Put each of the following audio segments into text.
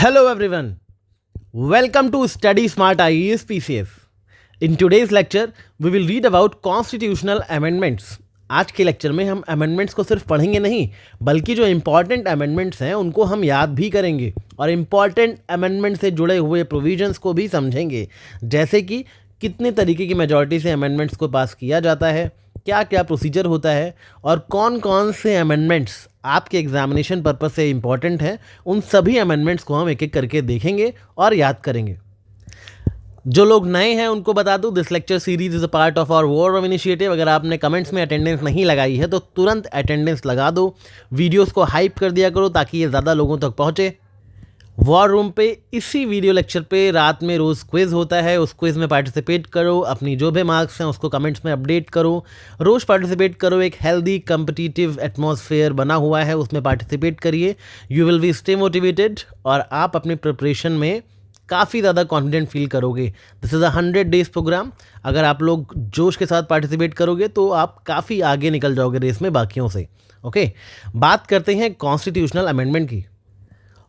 Hello everyone, welcome to Study Smart IAS PCS. In today's lecture, we will read about constitutional amendments. आज के lecture में हम amendments को सिर्फ पढ़ेंगे नहीं बल्कि जो इम्पॉर्टेंट अमेंडमेंट्स हैं उनको हम याद भी करेंगे और इम्पॉर्टेंट अमेंडमेंट से जुड़े हुए प्रोविजंस को भी समझेंगे, जैसे कि कितने तरीके की मेजॉरिटी से अमेंडमेंट्स को पास किया जाता है, क्या क्या प्रोसीजर होता है और कौन कौन से अमेंडमेंट्स आपके एग्जामिनेशन पर्पस से इम्पॉर्टेंट हैं। उन सभी अमेंडमेंट्स को हम एक एक करके देखेंगे और याद करेंगे। जो लोग नए हैं उनको बता दूं, this lecture series is a part of our war room initiative. अगर आपने कमेंट्स में अटेंडेंस नहीं लगाई है तो तुरंत अटेंडेंस लगा दो, वीडियोस को हाइप कर दिया करो ताकि ये ज़्यादा लोगों तक पहुँचे। वॉर रूम पे इसी वीडियो लेक्चर पे रात में रोज़ क्विज़ होता है, उस क्विज़ में पार्टिसिपेट करो, अपनी जो भी मार्क्स हैं उसको कमेंट्स में अपडेट करो, रोज़ पार्टिसिपेट करो। एक हेल्दी कम्पिटिटिव एटमॉस्फेयर बना हुआ है, उसमें पार्टिसिपेट करिए। You will be stay motivated और आप अपनी प्रिपरेशन में काफ़ी ज़्यादा कॉन्फिडेंट फील करोगे। This is a 100 days programme. अगर आप लोग जोश के साथ पार्टिसिपेट करोगे तो आप काफ़ी आगे निकल जाओगे रेस में बाकियों से। ओके, बात करते हैं कॉन्स्टिट्यूशनल अमेंडमेंट की।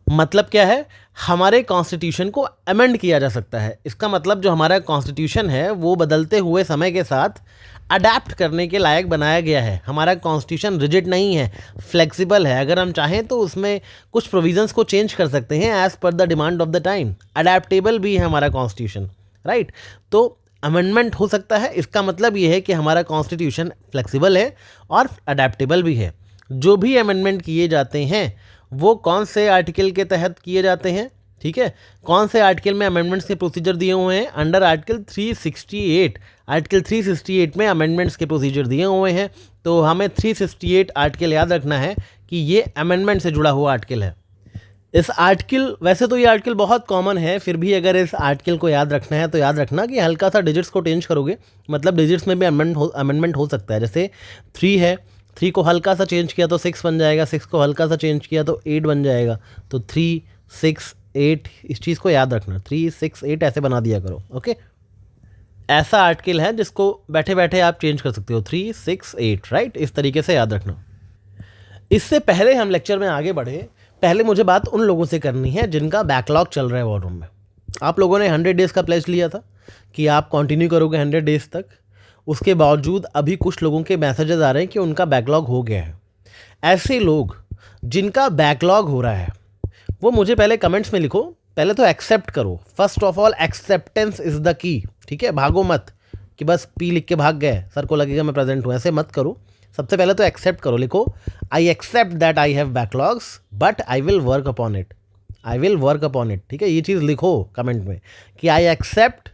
मतलब क्या है? हमारे कॉन्स्टिट्यूशन को अमेंड किया जा सकता है। इसका मतलब जो हमारा कॉन्स्टिट्यूशन है वो बदलते हुए समय के साथ अडेप्ट करने के लायक बनाया गया है। हमारा कॉन्स्टिट्यूशन रिजिड नहीं है, फ्लेक्सिबल है। अगर हम चाहें तो उसमें कुछ प्रोविजंस को चेंज कर सकते हैं as per the demand of the time. Adaptable भी है हमारा कॉन्स्टिट्यूशन, राइट? तो अमेंडमेंट हो सकता है, इसका मतलब ये है कि हमारा कॉन्स्टिट्यूशन फ्लेक्सिबल है और अडेप्टेबल भी है। जो भी अमेंडमेंट किए जाते हैं वो कौन से आर्टिकल के तहत किए जाते हैं, ठीक है? कौन से आर्टिकल में अमेंडमेंट्स के प्रोसीजर दिए हुए हैं? Under article 368। आर्टिकल 368 में अमेंडमेंट्स के प्रोसीजर दिए हुए हैं। तो हमें 368 आर्टिकल याद रखना है कि ये अमेंडमेंट से जुड़ा हुआ आर्टिकल है। इस आर्टिकल, वैसे तो ये आर्टिकल बहुत कॉमन है, फिर भी अगर इस आर्टिकल को याद रखना है तो याद रखना कि हल्का सा डिजिट्स को चेंज करोगे, मतलब डिजिट्स में भी अमेंडमेंट हो सकता है। जैसे 3 है, 3 को हल्का सा चेंज किया तो 6 बन जाएगा, 6 को हल्का सा चेंज किया तो 8 बन जाएगा। तो 3, 6, 8, इस चीज़ को याद रखना। 3, 6, 8 ऐसे बना दिया करो। ओके, ऐसा आर्टिकल है जिसको बैठे बैठे आप चेंज कर सकते हो। 3, 6, 8, राइट? इस तरीके से याद रखना। इससे पहले हम लेक्चर में आगे बढ़े, पहले मुझे बात उन लोगों से करनी है जिनका बैकलॉग चल रहा है वॉर रूम में। आप लोगों ने 100 डेज़ का प्लेज लिया था कि आप कंटिन्यू करोगे 100 डेज़ तक। उसके बावजूद अभी कुछ लोगों के मैसेजेस आ रहे हैं कि उनका बैकलॉग हो गया है। ऐसे लोग जिनका बैकलॉग हो रहा है वो मुझे पहले कमेंट्स में लिखो। पहले तो एक्सेप्ट करो। First of all acceptance is the key, ठीक है? भागो मत कि बस पी लिख के भाग गए, सर को लगेगा मैं प्रेजेंट हूँ, ऐसे मत करो। सबसे पहले तो एक्सेप्ट करो। लिखो, I accept that I have backlogs but I will work upon it. I will work upon it, ठीक है? ये चीज़ लिखो कमेंट में कि आई एक्सेप्ट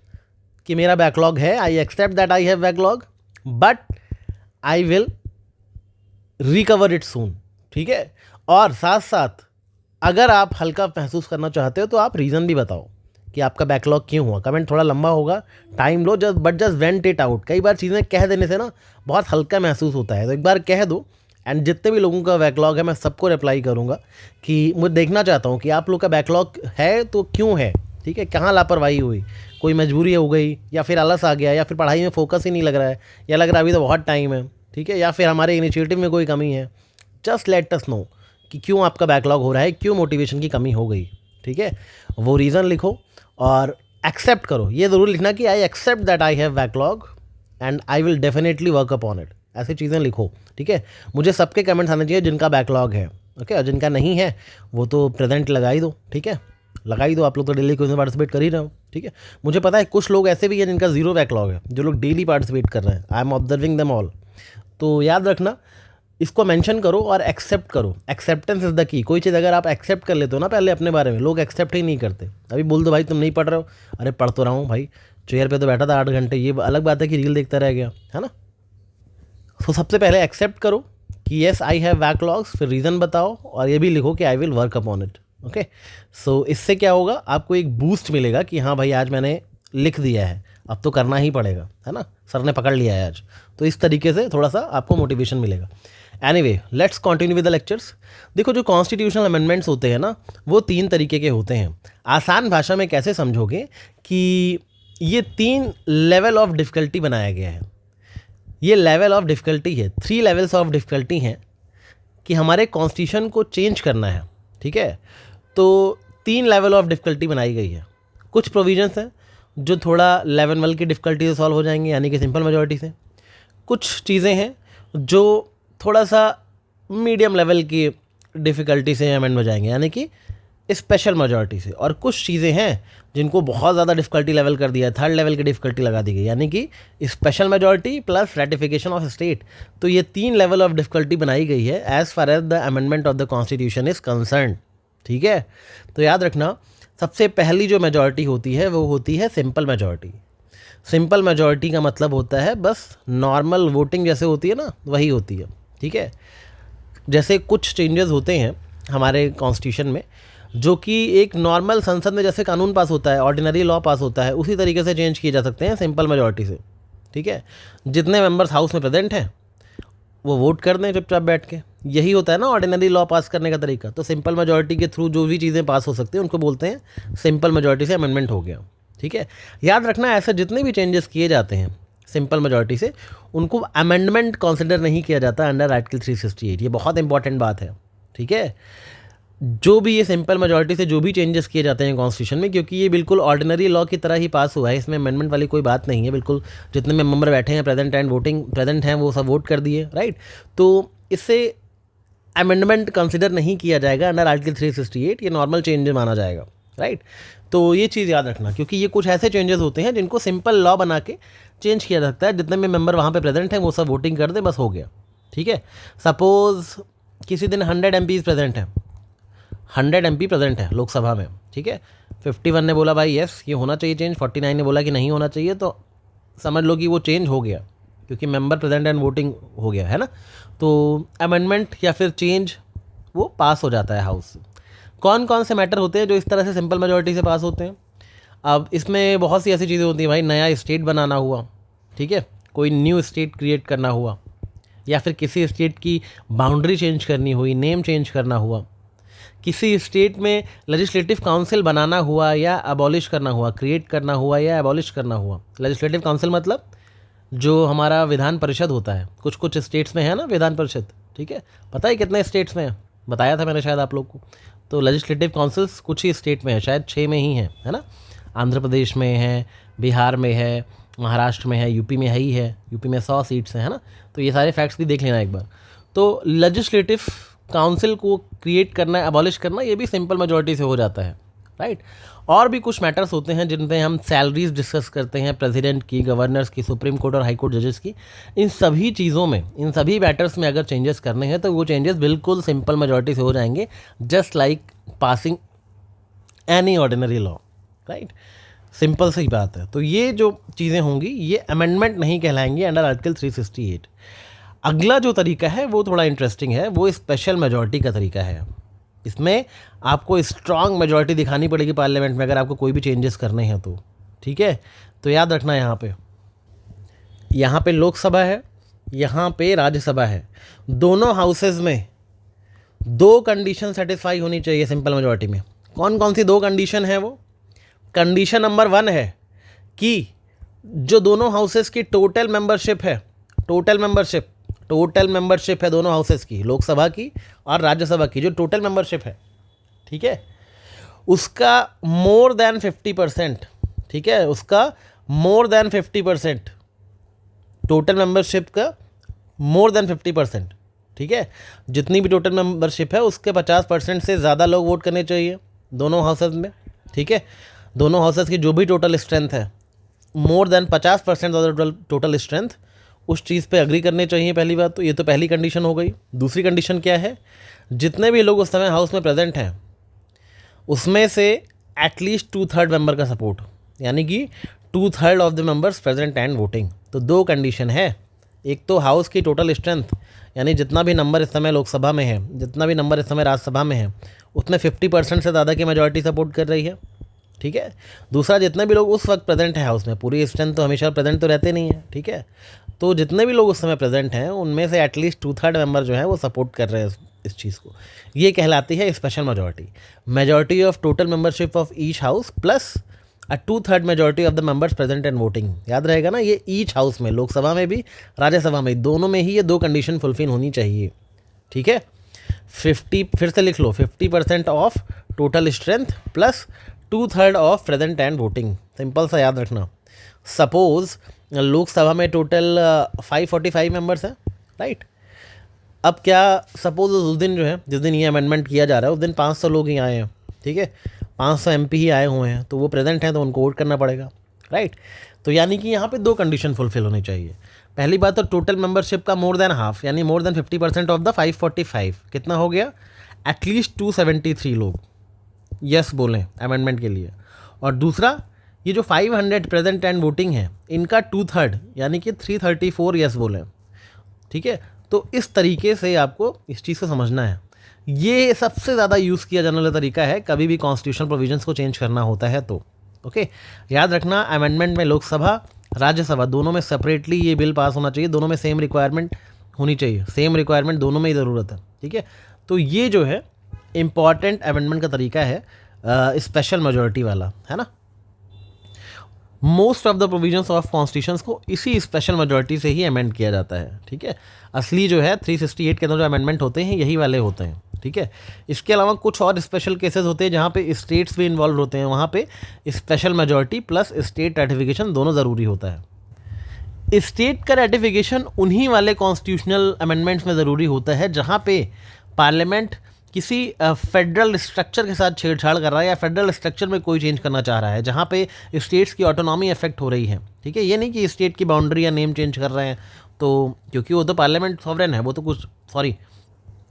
कि मेरा बैकलॉग है, I accept that I have backlog but I will recover it soon, ठीक है? और साथ साथ अगर आप हल्का महसूस करना चाहते हो तो आप रीज़न भी बताओ कि आपका बैकलॉग क्यों हुआ। कमेंट थोड़ा लंबा होगा, time low, just went it out. कई बार चीज़ें कह देने से ना बहुत हल्का महसूस होता है, तो एक बार कह दो। एंड जितने भी लोगों का बैकलॉग है मैं सबको रिप्लाई करूँगा कि मुझे देखना चाहता हूँ कि आप लोग का बैकलॉग है तो क्यों है, ठीक है? कहाँ लापरवाही हुई, कोई मजबूरी हो गई या फिर आलस आ गया या फिर पढ़ाई में फोकस ही नहीं लग रहा है या लग रहा है अभी तो बहुत टाइम है, ठीक है? या फिर हमारे इनिशिएटिव में कोई कमी है। जस्ट लेट अस नो कि क्यों आपका बैकलॉग हो रहा है, क्यों मोटिवेशन की कमी हो गई, ठीक है? वो रीज़न लिखो और एक्सेप्ट करो। ये ज़रूर लिखना कि I accept that I have backlog and I will definitely work upon it. ऐसी चीज़ें लिखो, ठीक है? मुझे सबके कमेंट्स आने चाहिए जिनका बैकलॉग है, ओके? और जिनका नहीं है वो तो प्रेजेंट लगा ही दो, ठीक है? लगा ही दो। आप लोग तो डेली क्विज़ में पार्टिसिपेट कर ही रहे हो, ठीक है? मुझे पता है कुछ लोग ऐसे भी हैं जिनका 0 बैकलॉग है, जो लोग डेली पार्टिसिपेट कर रहे हैं। I am observing them all. तो याद रखना, इसको मेंशन करो और एक्सेप्ट करो। Acceptance is the key. कोई चीज़ अगर आप एक्सेप्ट कर लेते हो ना पहले अपने बारे में, लोग एक्सेप्ट ही नहीं करते। अभी बोल दो भाई तुम नहीं पढ़ रहे हो, अरे पढ़ तो रहा हूँ भाई, चेयर पे तो बैठा था 8 घंटे। ये अलग बात है कि रील देखता रह गया, है ना? तो सबसे पहले एक्सेप्ट करो कि येस आई हैव बैकलॉग्स, फिर रीज़न बताओ और ये भी लिखो कि I will work upon it. Okay, so इससे क्या होगा, आपको एक बूस्ट मिलेगा कि हाँ भाई आज मैंने लिख दिया है, अब तो करना ही पड़ेगा, है ना? सर ने पकड़ लिया है आज। तो इस तरीके से थोड़ा सा आपको मोटिवेशन मिलेगा। Anyway, let's continue with the lectures. देखो, जो कॉन्स्टिट्यूशनल अमेंडमेंट्स होते हैं ना वो 3 तरीके के होते हैं। आसान भाषा में कैसे समझोगे कि ये 3 लेवल ऑफ डिफ़िकल्टी बनाया गया है। ये लेवल ऑफ डिफ़िकल्टी है, 3 लेवल्स ऑफ डिफ़िकल्टी हैं कि हमारे कॉन्स्टिट्यूशन को चेंज करना है, ठीक है? तो 3 लेवल ऑफ डिफ़िकल्टी बनाई गई है। कुछ प्रोविजंस हैं जो थोड़ा लेवल 1 की डिफ़िकल्टी से सॉल्व हो जाएंगे, यानी कि सिंपल मेजॉरिटी से। कुछ चीज़ें हैं जो थोड़ा सा मीडियम लेवल की डिफ़िकल्टी से अमेंड हो जाएंगे, यानी कि स्पेशल मेजॉरिटी से। और कुछ चीज़ें हैं जिनको बहुत ज़्यादा डिफ़िकल्टी लेवल कर दिया है, 3rd लेवल की डिफ़िकल्टी लगा दी गई, यानी कि special majority plus ratification of state. तो ये 3 लेवल ऑफ डिफ़िकल्टी बनाई गई है as far as the amendment of the constitution is concern. ठीक है, तो याद रखना, सबसे पहली जो मेजॉरिटी होती है वो होती है सिंपल मेजॉरिटी। सिंपल मेजॉरिटी का मतलब होता है बस नॉर्मल वोटिंग जैसे होती है ना, वही होती है। ठीक है, जैसे कुछ चेंजेस होते हैं हमारे कॉन्स्टिट्यूशन में जो कि एक नॉर्मल संसद में जैसे कानून पास होता है, ऑर्डिनरी लॉ पास होता है, उसी तरीके से चेंज किए जा सकते हैं सिंपल मेजॉरिटी से। ठीक है, जितने मेंबर्स हाउस में प्रेजेंट हैं वो वोट कर दें चुपचाप बैठ के, यही होता है ना ऑर्डिनरी लॉ पास करने का तरीका। तो सिंपल मेजॉरिटी के थ्रू जो भी चीज़ें पास हो सकती हैं उनको बोलते हैं सिंपल मेजॉरिटी से अमेंडमेंट हो गया। ठीक है, याद रखना ऐसे जितने भी चेंजेस किए जाते हैं सिंपल मेजॉरिटी से उनको अमेंडमेंट कंसिडर नहीं किया जाता अंडर आर्टिकल 368। ये बहुत इंपॉर्टेंट बात है। ठीक है, जो भी ये सिंपल मेजॉरिटी से जो भी चेंजेस किए जाते हैं कॉन्स्टिट्यूशन में, क्योंकि ये बिल्कुल ऑर्डिनरी लॉ की तरह ही पास हुआ है, इसमें अमेंडमेंट वाली कोई बात नहीं है। बिल्कुल जितने में मेंबर बैठे हैं प्रेजेंट एंड वोटिंग प्रेजेंट हैं वो सब वोट कर दिए, राइट। तो इससे अमेंडमेंट कंसिडर नहीं किया जाएगा अंडर आर्टिकल 368, ये नॉर्मल चेंज माना जाएगा, राइट। तो ये चीज़ याद रखना, क्योंकि ये कुछ ऐसे चेंजेस होते हैं जिनको सिंपल लॉ बना के चेंज किया जा सकता है। जितने में मेंबर वहाँ पे प्रेजेंट हैं वो सब वोटिंग कर दें, बस हो गया। ठीक है, सपोज़ किसी दिन 100 MPs प्रेजेंट हैं, 100 MP प्रेजेंट है लोकसभा में। ठीक है, 51 ने बोला भाई यस ये होना चाहिए चेंज, 49 ने बोला कि नहीं होना चाहिए, तो समझ लो कि वो चेंज हो गया क्योंकि मेंबर प्रेजेंट एंड वोटिंग हो गया है ना। तो अमेंडमेंट या फिर चेंज वो पास हो जाता है हाउस से। कौन कौन से मैटर होते हैं जो इस तरह से सिंपल मेजॉरिटी से पास होते हैं? अब इसमें बहुत सी ऐसी चीज़ें होती हैं भाई, नया स्टेट बनाना हुआ, ठीक है, कोई न्यू स्टेट क्रिएट करना हुआ, या फिर किसी स्टेट की बाउंड्री चेंज करनी हुई, नेम चेंज करना हुआ, किसी स्टेट में लेजिस्लेटिव काउंसिल बनाना हुआ या अबॉलिश करना हुआ, क्रिएट करना हुआ या अबॉलिश करना हुआ। लेजिस्लेटिव काउंसिल मतलब जो हमारा विधान परिषद होता है, कुछ कुछ स्टेट्स में है ना विधान परिषद। ठीक है, पता है कितने स्टेट्स में है? बताया था मैंने शायद आप लोग को। तो लेजिस्लेटिव काउंसिल्स कुछ ही स्टेट में है, शायद 6 में ही है ना। आंध्र प्रदेश में है, बिहार में है, महाराष्ट्र में है, यूपी में ही है, यूपी में 100 सीट्स हैं, है ना। तो ये सारे फैक्ट्स भी देख लेना एक बार। तो लेजिस्लेटिव काउंसिल को क्रिएट करना, अबॉलिश करना, ये भी सिंपल मेजॉरिटी से हो जाता है, राइट। और भी कुछ मैटर्स होते हैं जिन पे हम सैलरीज डिस्कस करते हैं, प्रेसिडेंट की, गवर्नर्स की, सुप्रीम कोर्ट और हाई कोर्ट जजेस की। इन सभी चीज़ों में, इन सभी मैटर्स में अगर चेंजेस करने हैं तो वो चेंजेस बिल्कुल सिंपल मेजॉरिटी से हो जाएंगे, just like passing any ordinary law, right. Simple सी बात है। तो ये जो चीज़ें होंगी ये अमेंडमेंट नहीं कहलाएंगी अंडर आर्टिकल 368। अगला जो तरीका है वो थोड़ा इंटरेस्टिंग है, वो स्पेशल मेजॉरिटी का तरीका है। इसमें आपको स्ट्रांग मेजॉरिटी दिखानी पड़ेगी पार्लियामेंट में अगर आपको कोई भी चेंजेस करने हैं तो। ठीक है, तो याद रखना यहाँ पे लोकसभा है, यहाँ पे राज्यसभा है, दोनों हाउसेज में 2 कंडीशन सेटिस्फाई होनी चाहिए सिंपल मेजॉरिटी में। कौन कौन सी 2 कंडीशन है वो? कंडीशन नंबर 1 है कि जो दोनों हाउसेस की टोटल मेंबरशिप है, टोटल मेंबरशिप है दोनों हाउसेस की, लोकसभा की और राज्यसभा की, जो टोटल मेंबरशिप है, ठीक है, उसका मोर देन 50%, ठीक है, उसका मोर देन 50%, टोटल मेंबरशिप का मोर देन 50%, ठीक है। जितनी भी टोटल मेंबरशिप है उसके 50% से ज़्यादा लोग वोट करने चाहिए दोनों हाउसेस में, ठीक है। दोनों हाउसेस की जो भी टोटल स्ट्रेंथ है, more than 50% of the total strength, उस चीज़ पे एग्री करने चाहिए। पहली बात तो ये तो पहली कंडीशन हो गई। दूसरी कंडीशन क्या है? जितने भी लोग उस समय हाउस में प्रेजेंट हैं उसमें से एटलीस्ट 2/3 मेंबर का सपोर्ट, यानी कि 2/3 of the members present and voting. तो 2 कंडीशन है, एक तो हाउस की टोटल स्ट्रेंथ, यानी जितना भी नंबर इस समय लोकसभा में है, जितना भी नंबर इस समय राज्यसभा में है, उसमें 50% से ज़्यादा की मेजॉरिटी सपोर्ट कर रही है, ठीक है। दूसरा, जितने भी लोग उस वक्त प्रेजेंट हैं हाउस में, पूरी स्ट्रेंथ तो हमेशा प्रेजेंट तो रहते नहीं है, ठीक है, तो जितने भी लोग उस समय प्रेजेंट हैं उनमें से एटलीस्ट 2/3 मेंबर जो है वो सपोर्ट कर रहे हैं इस चीज़ को। ये कहलाती है special majority of total membership of each house plus 2/3 majority of the members present and voting. याद रहेगा ना, ये ईच हाउस में, लोकसभा में भी राज्यसभा में, दोनों में ही ये 2 कंडीशन फुलफिल होनी चाहिए, ठीक है। 50, फिर से लिख लो, 50% of total strength plus 2/3 of present and voting. Simple सा याद रखना। सपोज लोकसभा में टोटल 545 मेंबर्स हैं, राइट। अब क्या सपोज उस दिन जो है, जिस दिन ये अमेंडमेंट किया जा रहा है, उस दिन 500 लोग ही आए हैं, ठीक है, 500 एमपी ही आए हुए हैं, तो वो प्रेजेंट हैं तो उनको वोट करना पड़ेगा, राइट। तो यानी कि यहाँ पे 2 कंडीशन फुलफिल होनी चाहिए। पहली बात तो टोटल मेंबरशिप का मोर देन हाफ, यानी मोर देन 50% ऑफ द 545। कितना हो गया? एटलीस्ट 273 लोग यस बोलें अमेंडमेंट के लिए। और दूसरा, ये जो 500 प्रेजेंट एंड वोटिंग है, इनका 2/3 यानी कि 334 यस बोलें, ठीक है। तो इस तरीके से आपको इस चीज़ को समझना है। ये सबसे ज़्यादा यूज़ किया जाने वाला तरीका है कभी भी कॉन्स्टिट्यूशनल प्रोविजंस को चेंज करना होता है तो। ओके, याद रखना अमेंडमेंट में लोकसभा राज्यसभा दोनों में सेपरेटली ये बिल पास होना चाहिए, दोनों में सेम रिक्वायरमेंट होनी चाहिए, सेम रिक्वायरमेंट दोनों में ही ज़रूरत है, ठीक है। तो ये जो है इम्पॉर्टेंट अमेंडमेंट का तरीका है, स्पेशल मेजॉरिटी वाला, है ना। Most of the provisions of constitutions को इसी स्पेशल मेजॉरिटी से ही अमेंड किया जाता है, ठीक है। असली जो है 368 के अंदर जो अमेंडमेंट होते हैं यही वाले होते हैं, ठीक है। इसके अलावा कुछ और स्पेशल केसेस होते हैं जहाँ पे स्टेट्स भी इन्वॉल्व होते हैं, वहाँ पे special majority plus state ratification दोनों ज़रूरी होता है। स्टेट का रेटिफिकेशन उन्हीं वाले कॉन्स्टिट्यूशनल अमेंडमेंट्स में ज़रूरी होता है जहाँ पे पार्लियामेंट किसी फेडरल स्ट्रक्चर के साथ छेड़छाड़ कर रहा है या फेडरल स्ट्रक्चर में कोई चेंज करना चाह रहा है, जहाँ पे स्टेट्स की ऑटोनॉमी अफेक्ट हो रही है, ठीक है। ये नहीं कि स्टेट की बाउंड्री या नेम चेंज कर रहे हैं, तो क्योंकि वो तो पार्लियामेंट सॉवरेन है, वो तो कुछ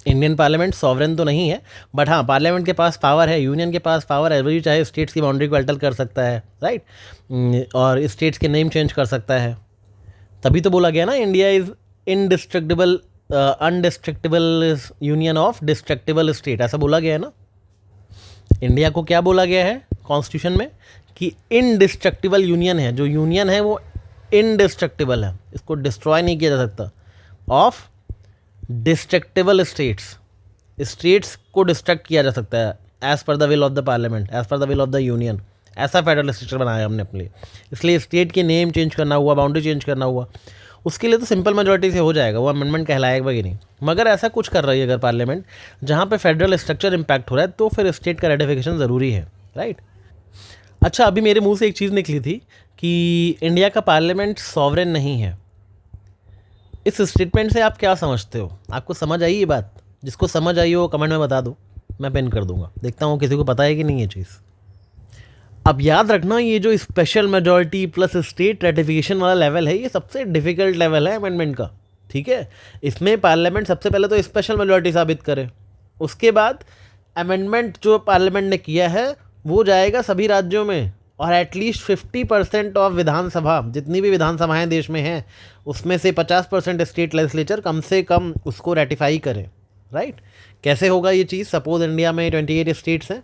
इंडियन पार्लियामेंट सॉवरेन तो नहीं है, बट हाँ पार्लियामेंट के पास पावर है, यूनियन के पास पावर है, वही चाहे स्टेट्स की बाउंड्री को अल्टर कर सकता है, राइट, और स्टेट्स के नेम चेंज कर सकता है। तभी तो बोला गया ना, India is indestructible undestructible union of destructible state, ऐसा बोला गया है ना। इंडिया को क्या बोला गया है कॉन्स्टिट्यूशन में कि इनडिस्ट्रक्टेबल यूनियन है, जो यूनियन है वो इनडिस्ट्रक्टेबल है, इसको डिस्ट्रॉय नहीं किया जा सकता। ऑफ डिस्ट्रक्टेबल स्टेट्स, स्टेट्स को डिस्ट्रक्ट किया जा सकता है as per the will of the parliament, as per the will of the union. ऐसा फेडरल स्ट्रक्चर बनाया हमने अपने लिए, इसलिए स्टेट के नेम चेंज करना हुआ, बाउंड्री चेंज करना हुआ, उसके लिए तो सिंपल मेजॉरिटी से हो जाएगा, वो अमेंडमेंट कहलाएगा ही नहीं। मगर ऐसा कुछ कर रही है अगर पार्लियामेंट जहाँ पे फेडरल स्ट्रक्चर इम्पैक्ट हो रहा है, तो फिर स्टेट का रेटिफिकेशन ज़रूरी है, राइट। अच्छा, अभी मेरे मुंह से एक चीज़ निकली थी कि इंडिया का पार्लियामेंट सॉवरेन नहीं है। इस स्टेटमेंट से आप क्या समझते हो? आपको समझ आई ये बात? जिसको समझ आई हो कमेंट में बता दो, मैं पिन कर दूंगा। देखता हूँ किसी को पता है कि नहीं ये चीज़। अब याद रखना, ये जो special majority plus state ratification वाला लेवल है, ये सबसे डिफिकल्ट लेवल है अमेंडमेंट का, ठीक है। इसमें पार्लियामेंट सबसे पहले तो स्पेशल मेजॉरिटी साबित करे, उसके बाद अमेंडमेंट जो पार्लियामेंट ने किया है वो जाएगा सभी राज्यों में, और एटलीस्ट 50% ऑफ विधानसभा, जितनी भी विधानसभाएं देश में हैं उसमें से 50% स्टेट लेजिस्लेचर कम से कम उसको रेटिफाई करें, राइट। कैसे होगा ये चीज़? सपोज इंडिया में 28 स्टेट्स हैं,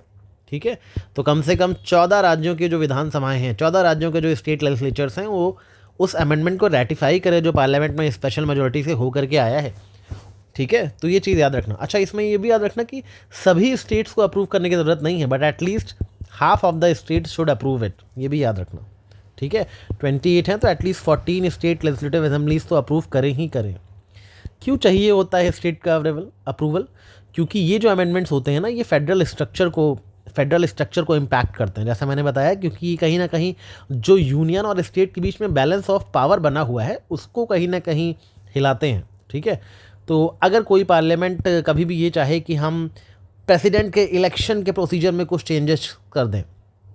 ठीक है, तो कम से कम 14 राज्यों की जो विधानसभाएं हैं, 14 राज्यों के जो स्टेट लेजिस्लेचर्स हैं, वो उस अमेंडमेंट को रेटिफाई करें जो पार्लियामेंट में स्पेशल मेजॉरिटी से हो करके आया है, ठीक है। तो ये चीज़ याद रखना। अच्छा, इसमें ये भी याद रखना कि सभी स्टेट्स को अप्रूव करने की ज़रूरत नहीं है, but at least half of the states should approve it, ये भी याद रखना, ठीक है। 28 हैं तो एटलीस्ट 14 स्टेट लेजिस्लेटिव असेंबलीज तो अप्रूव करें ही करें। क्यों चाहिए होता है स्टेट का अप्रूवल? क्योंकि ये जो अमेंडमेंट्स होते हैं ना, ये फेडरल स्ट्रक्चर को इम्पैक्ट करते हैं, जैसा मैंने बताया, क्योंकि कहीं ना कहीं जो यूनियन और स्टेट के बीच में बैलेंस ऑफ पावर बना हुआ है उसको कहीं ना कहीं हिलाते हैं, ठीक है। तो अगर कोई पार्लियामेंट कभी भी ये चाहे कि हम प्रेसिडेंट के इलेक्शन के प्रोसीजर में कुछ चेंजेस कर दें,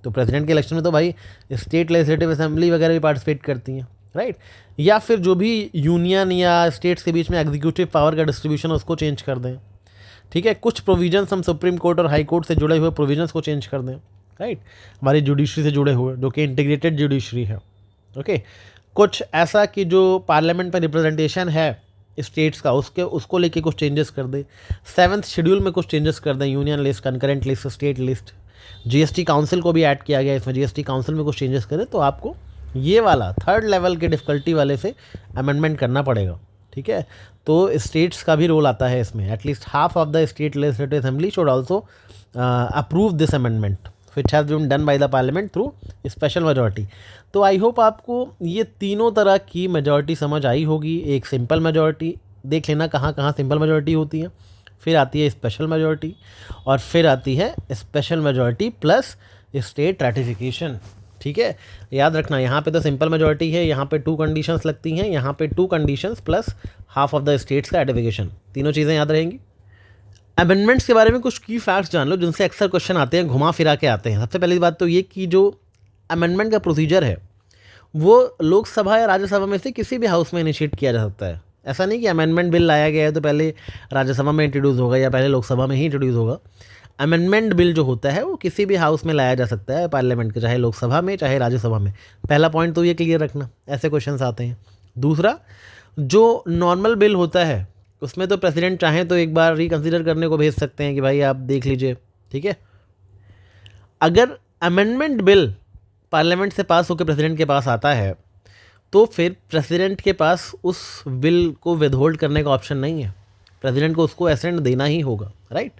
तो प्रेसिडेंट के इलेक्शन में तो भाई स्टेट लेजिस्लेटिव असेंबली वगैरह भी पार्टिसिपेट करती हैं, राइट। या फिर जो भी यूनियन या स्टेट्स के बीच में एग्जीक्यूटिव पावर का डिस्ट्रीब्यूशन उसको चेंज कर दें, ठीक है। कुछ प्रोविजंस हम सुप्रीम कोर्ट और हाई कोर्ट से जुड़े हुए प्रोविजंस को चेंज कर दें, राइट, हमारी जुडिशरी से जुड़े हुए, जो कि इंटीग्रेटेड जुडिशरी है, ओके। कुछ ऐसा कि जो पार्लियामेंट में रिप्रेजेंटेशन है स्टेट्स का, उसको लेके कुछ चेंजेस कर दें। 7th शेड्यूल में कुछ चेंजेस कर दें, union list, concurrent list, state list. GST council को भी ऐड किया गया इसमें, जीएसटी काउंसिल में कुछ चेंजेस करें तो आपको ये वाला 3rd लेवल के डिफ़िकल्टी वाले से अमेंडमेंट करना पड़ेगा, ठीक है। तो स्टेट्स का भी रोल आता है इसमें, at least half of the state legislative assembly should also approve this amendment which has been done by the parliament through special majority. तो आई होप आपको ये तीनों तरह की मेजॉरिटी समझ आई होगी। एक सिंपल मेजॉरिटी देख लेना कहाँ कहाँ सिंपल मेजॉरिटी होती है, फिर आती है स्पेशल मेजॉरिटी, और फिर आती है special majority plus state ratification. ठीक है, याद रखना यहाँ पे तो सिंपल मेजॉरिटी है, यहाँ पे 2 कंडीशंस लगती हैं, यहाँ पे 2 conditions plus half of the states का रैटिफिकेशन, तीनों चीज़ें याद रहेंगी। अमेंडमेंट्स के बारे में कुछ की फैक्ट्स जान लो जिनसे अक्सर क्वेश्चन आते हैं, घुमा फिरा के आते हैं। सबसे पहली बात तो ये कि जो अमेंडमेंट का प्रोसीजर है वो लोकसभा या राज्यसभा में से किसी भी हाउस में इनिशिएट किया जा सकता है। ऐसा नहीं कि अमेंडमेंट बिल लाया गया है तो पहले राज्यसभा में इंट्रोड्यूस होगा या पहले लोकसभा में ही इंट्रोड्यूस होगा। अमेंडमेंट बिल जो होता है वो किसी भी हाउस में लाया जा सकता है पार्लियामेंट के, चाहे लोकसभा में चाहे राज्यसभा में। पहला पॉइंट तो ये क्लियर रखना, ऐसे क्वेश्चंस आते हैं। दूसरा, जो नॉर्मल बिल होता है उसमें तो प्रेसिडेंट चाहें तो एक बार रिकंसिडर करने को भेज सकते हैं कि भाई आप देख लीजिए। ठीक है, अगर अमेंडमेंट बिल पार्लियामेंट से पास होकर प्रेसिडेंट के पास आता है तो फिर प्रेसिडेंट के पास उस बिल को विदहोल्ड करने का ऑप्शन नहीं है, प्रेसिडेंट को उसको एसेंट देना ही होगा। राइट,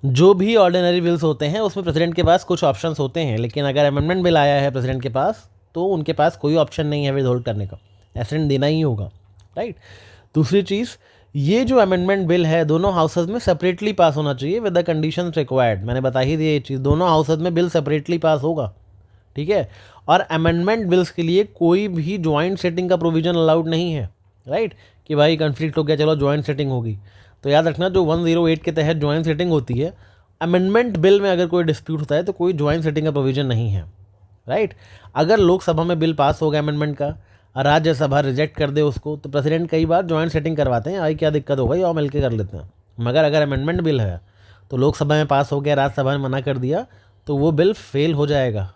जो भी ऑर्डिनरी बिल्स होते हैं उसमें प्रेसिडेंट के पास कुछ ऑप्शंस होते हैं, लेकिन अगर अमेंडमेंट बिल आया है प्रेसिडेंट के पास तो उनके पास कोई ऑप्शन नहीं है विदहोल्ड करने का, एसेंट देना ही होगा। राइट, दूसरी चीज़, ये जो अमेंडमेंट बिल है दोनों हाउसेज में सेपरेटली पास होना चाहिए विद द कंडीशंस रिक्वायर्ड। मैंने बता ही दी ये चीज़, दोनों हाउसेज में बिल सेपरेटली पास होगा। ठीक है, और अमेंडमेंट बिल्स के लिए कोई भी ज्वाइंट सेटिंग का प्रोविज़न अलाउड नहीं है। राइट, कि भाई कन्फ्लिक्ट हो गया चलो ज्वाइंट सेटिंग होगी, तो याद रखना जो 108 के तहत ज्वाइंट सेटिंग होती है, अमेंडमेंट बिल में अगर कोई डिस्प्यूट होता है तो कोई ज्वाइंट सेटिंग का प्रोविज़न नहीं है। राइट, अगर लोकसभा में बिल पास हो गया अमेंडमेंट का, राज्यसभा रिजेक्ट कर दे उसको, तो प्रेसिडेंट कई बार ज्वाइंट सेटिंग करवाते हैं, आई क्या दिक्कत हो गई और मिल के कर लेते हैं। मगर अगर अमेंडमेंट बिल है तो लोकसभा में पास हो गया, राज्यसभा ने मना कर दिया, तो वो बिल फेल हो जाएगा।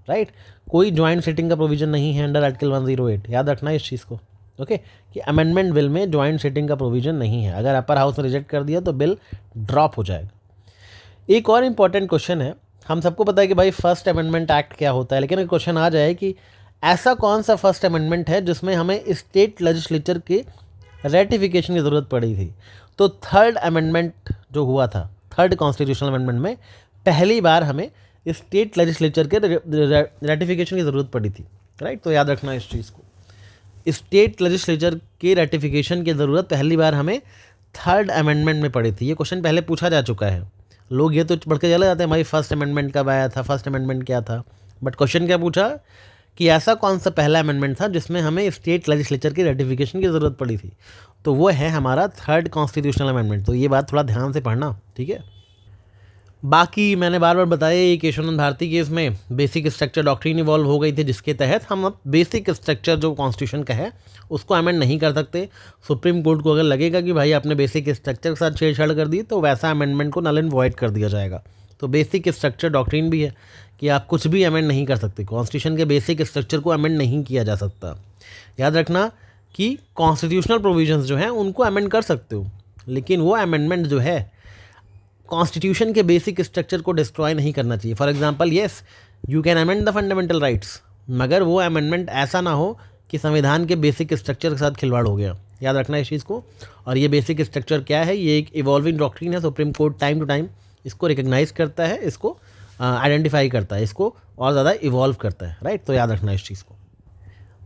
राइट, कोई ज्वाइंट सेटिंग का प्रोविज़न नहीं है अंडर आर्टिकल 108, याद रखना इस चीज़ को। ओके, कि अमेंडमेंट बिल में ज्वाइंट सेटिंग का प्रोविज़न नहीं है, अगर अपर हाउस ने रिजेक्ट कर दिया तो बिल ड्रॉप हो जाएगा। एक और इम्पॉर्टेंट क्वेश्चन है, हम सबको पता है कि भाई फर्स्ट अमेंडमेंट एक्ट क्या होता है, लेकिन एक क्वेश्चन आ जाए कि ऐसा कौन सा फर्स्ट अमेंडमेंट है जिसमें हमें स्टेट लेजिस्लेचर के रेटिफिकेशन की ज़रूरत पड़ी थी। तो थर्ड अमेंडमेंट जो हुआ था, थर्ड कॉन्स्टिट्यूशनल अमेंडमेंट में पहली बार हमें स्टेट लेजिस्लेचर के रेटिफिकेशन की ज़रूरत पड़ी थी। राइट, तो याद रखना इस चीज़ को, स्टेट लेजिस्लेचर के रेटिफिकेशन की ज़रूरत पहली बार हमें थर्ड अमेंडमेंट में पड़ी थी। ये क्वेश्चन पहले पूछा जा चुका है, लोग ये तो बढ़ के चले जाते हैं भाई फर्स्ट अमेंडमेंट कब आया था, फर्स्ट अमेंडमेंट क्या था, बट क्वेश्चन क्या पूछा कि ऐसा कौन सा पहला अमेंडमेंट था जिसमें हमें स्टेट लेजिस्लेचर की रेटिफिकेशन की ज़रूरत पड़ी थी। तो वो है हमारा थर्ड कॉन्स्टिट्यूशनल अमेंडमेंट। तो ये बात थोड़ा ध्यान से पढ़ना। ठीक है, बाकी मैंने बार बार बताया ये केशवानंद भारती केस में बेसिक स्ट्रक्चर डॉक्ट्रिन इवॉल्व हो गई थी, जिसके तहत हम अब बेसिक स्ट्रक्चर जो कॉन्स्टिट्यूशन का है उसको अमेंड नहीं कर सकते। सुप्रीम कोर्ट को अगर लगेगा कि भाई आपने बेसिक स्ट्रक्चर के साथ छेड़छाड़ कर दी तो वैसा अमेंडमेंट को नल एंड वॉइड कर दिया जाएगा। तो बेसिक स्ट्रक्चर डॉक्ट्रिन भी है कि आप कुछ भी अमेंड नहीं कर सकते, कॉन्स्टिट्यूशन के बेसिक स्ट्रक्चर को अमेंड नहीं किया जा सकता। याद रखना कि कॉन्स्टिट्यूशनल प्रोविजंस जो हैं उनको अमेंड कर सकते हो, लेकिन वो अमेंडमेंट जो है कॉन्स्टिट्यूशन के बेसिक स्ट्रक्चर को डिस्ट्रॉय नहीं करना चाहिए। For example, yes you can amend the fundamental rights, मगर वो अमेंडमेंट ऐसा ना हो कि संविधान के बेसिक स्ट्रक्चर के साथ खिलवाड़ हो गया। याद रखना इस चीज़ को। और ये बेसिक स्ट्रक्चर क्या है, ये एक इवॉल्विंग डॉक्ट्रिन है। Supreme court time to time इसको रिकग्नाइज करता है, इसको आइडेंटिफाई करता है, इसको और ज़्यादा इवॉल्व करता है। राइट, तो याद रखना इस चीज़ को।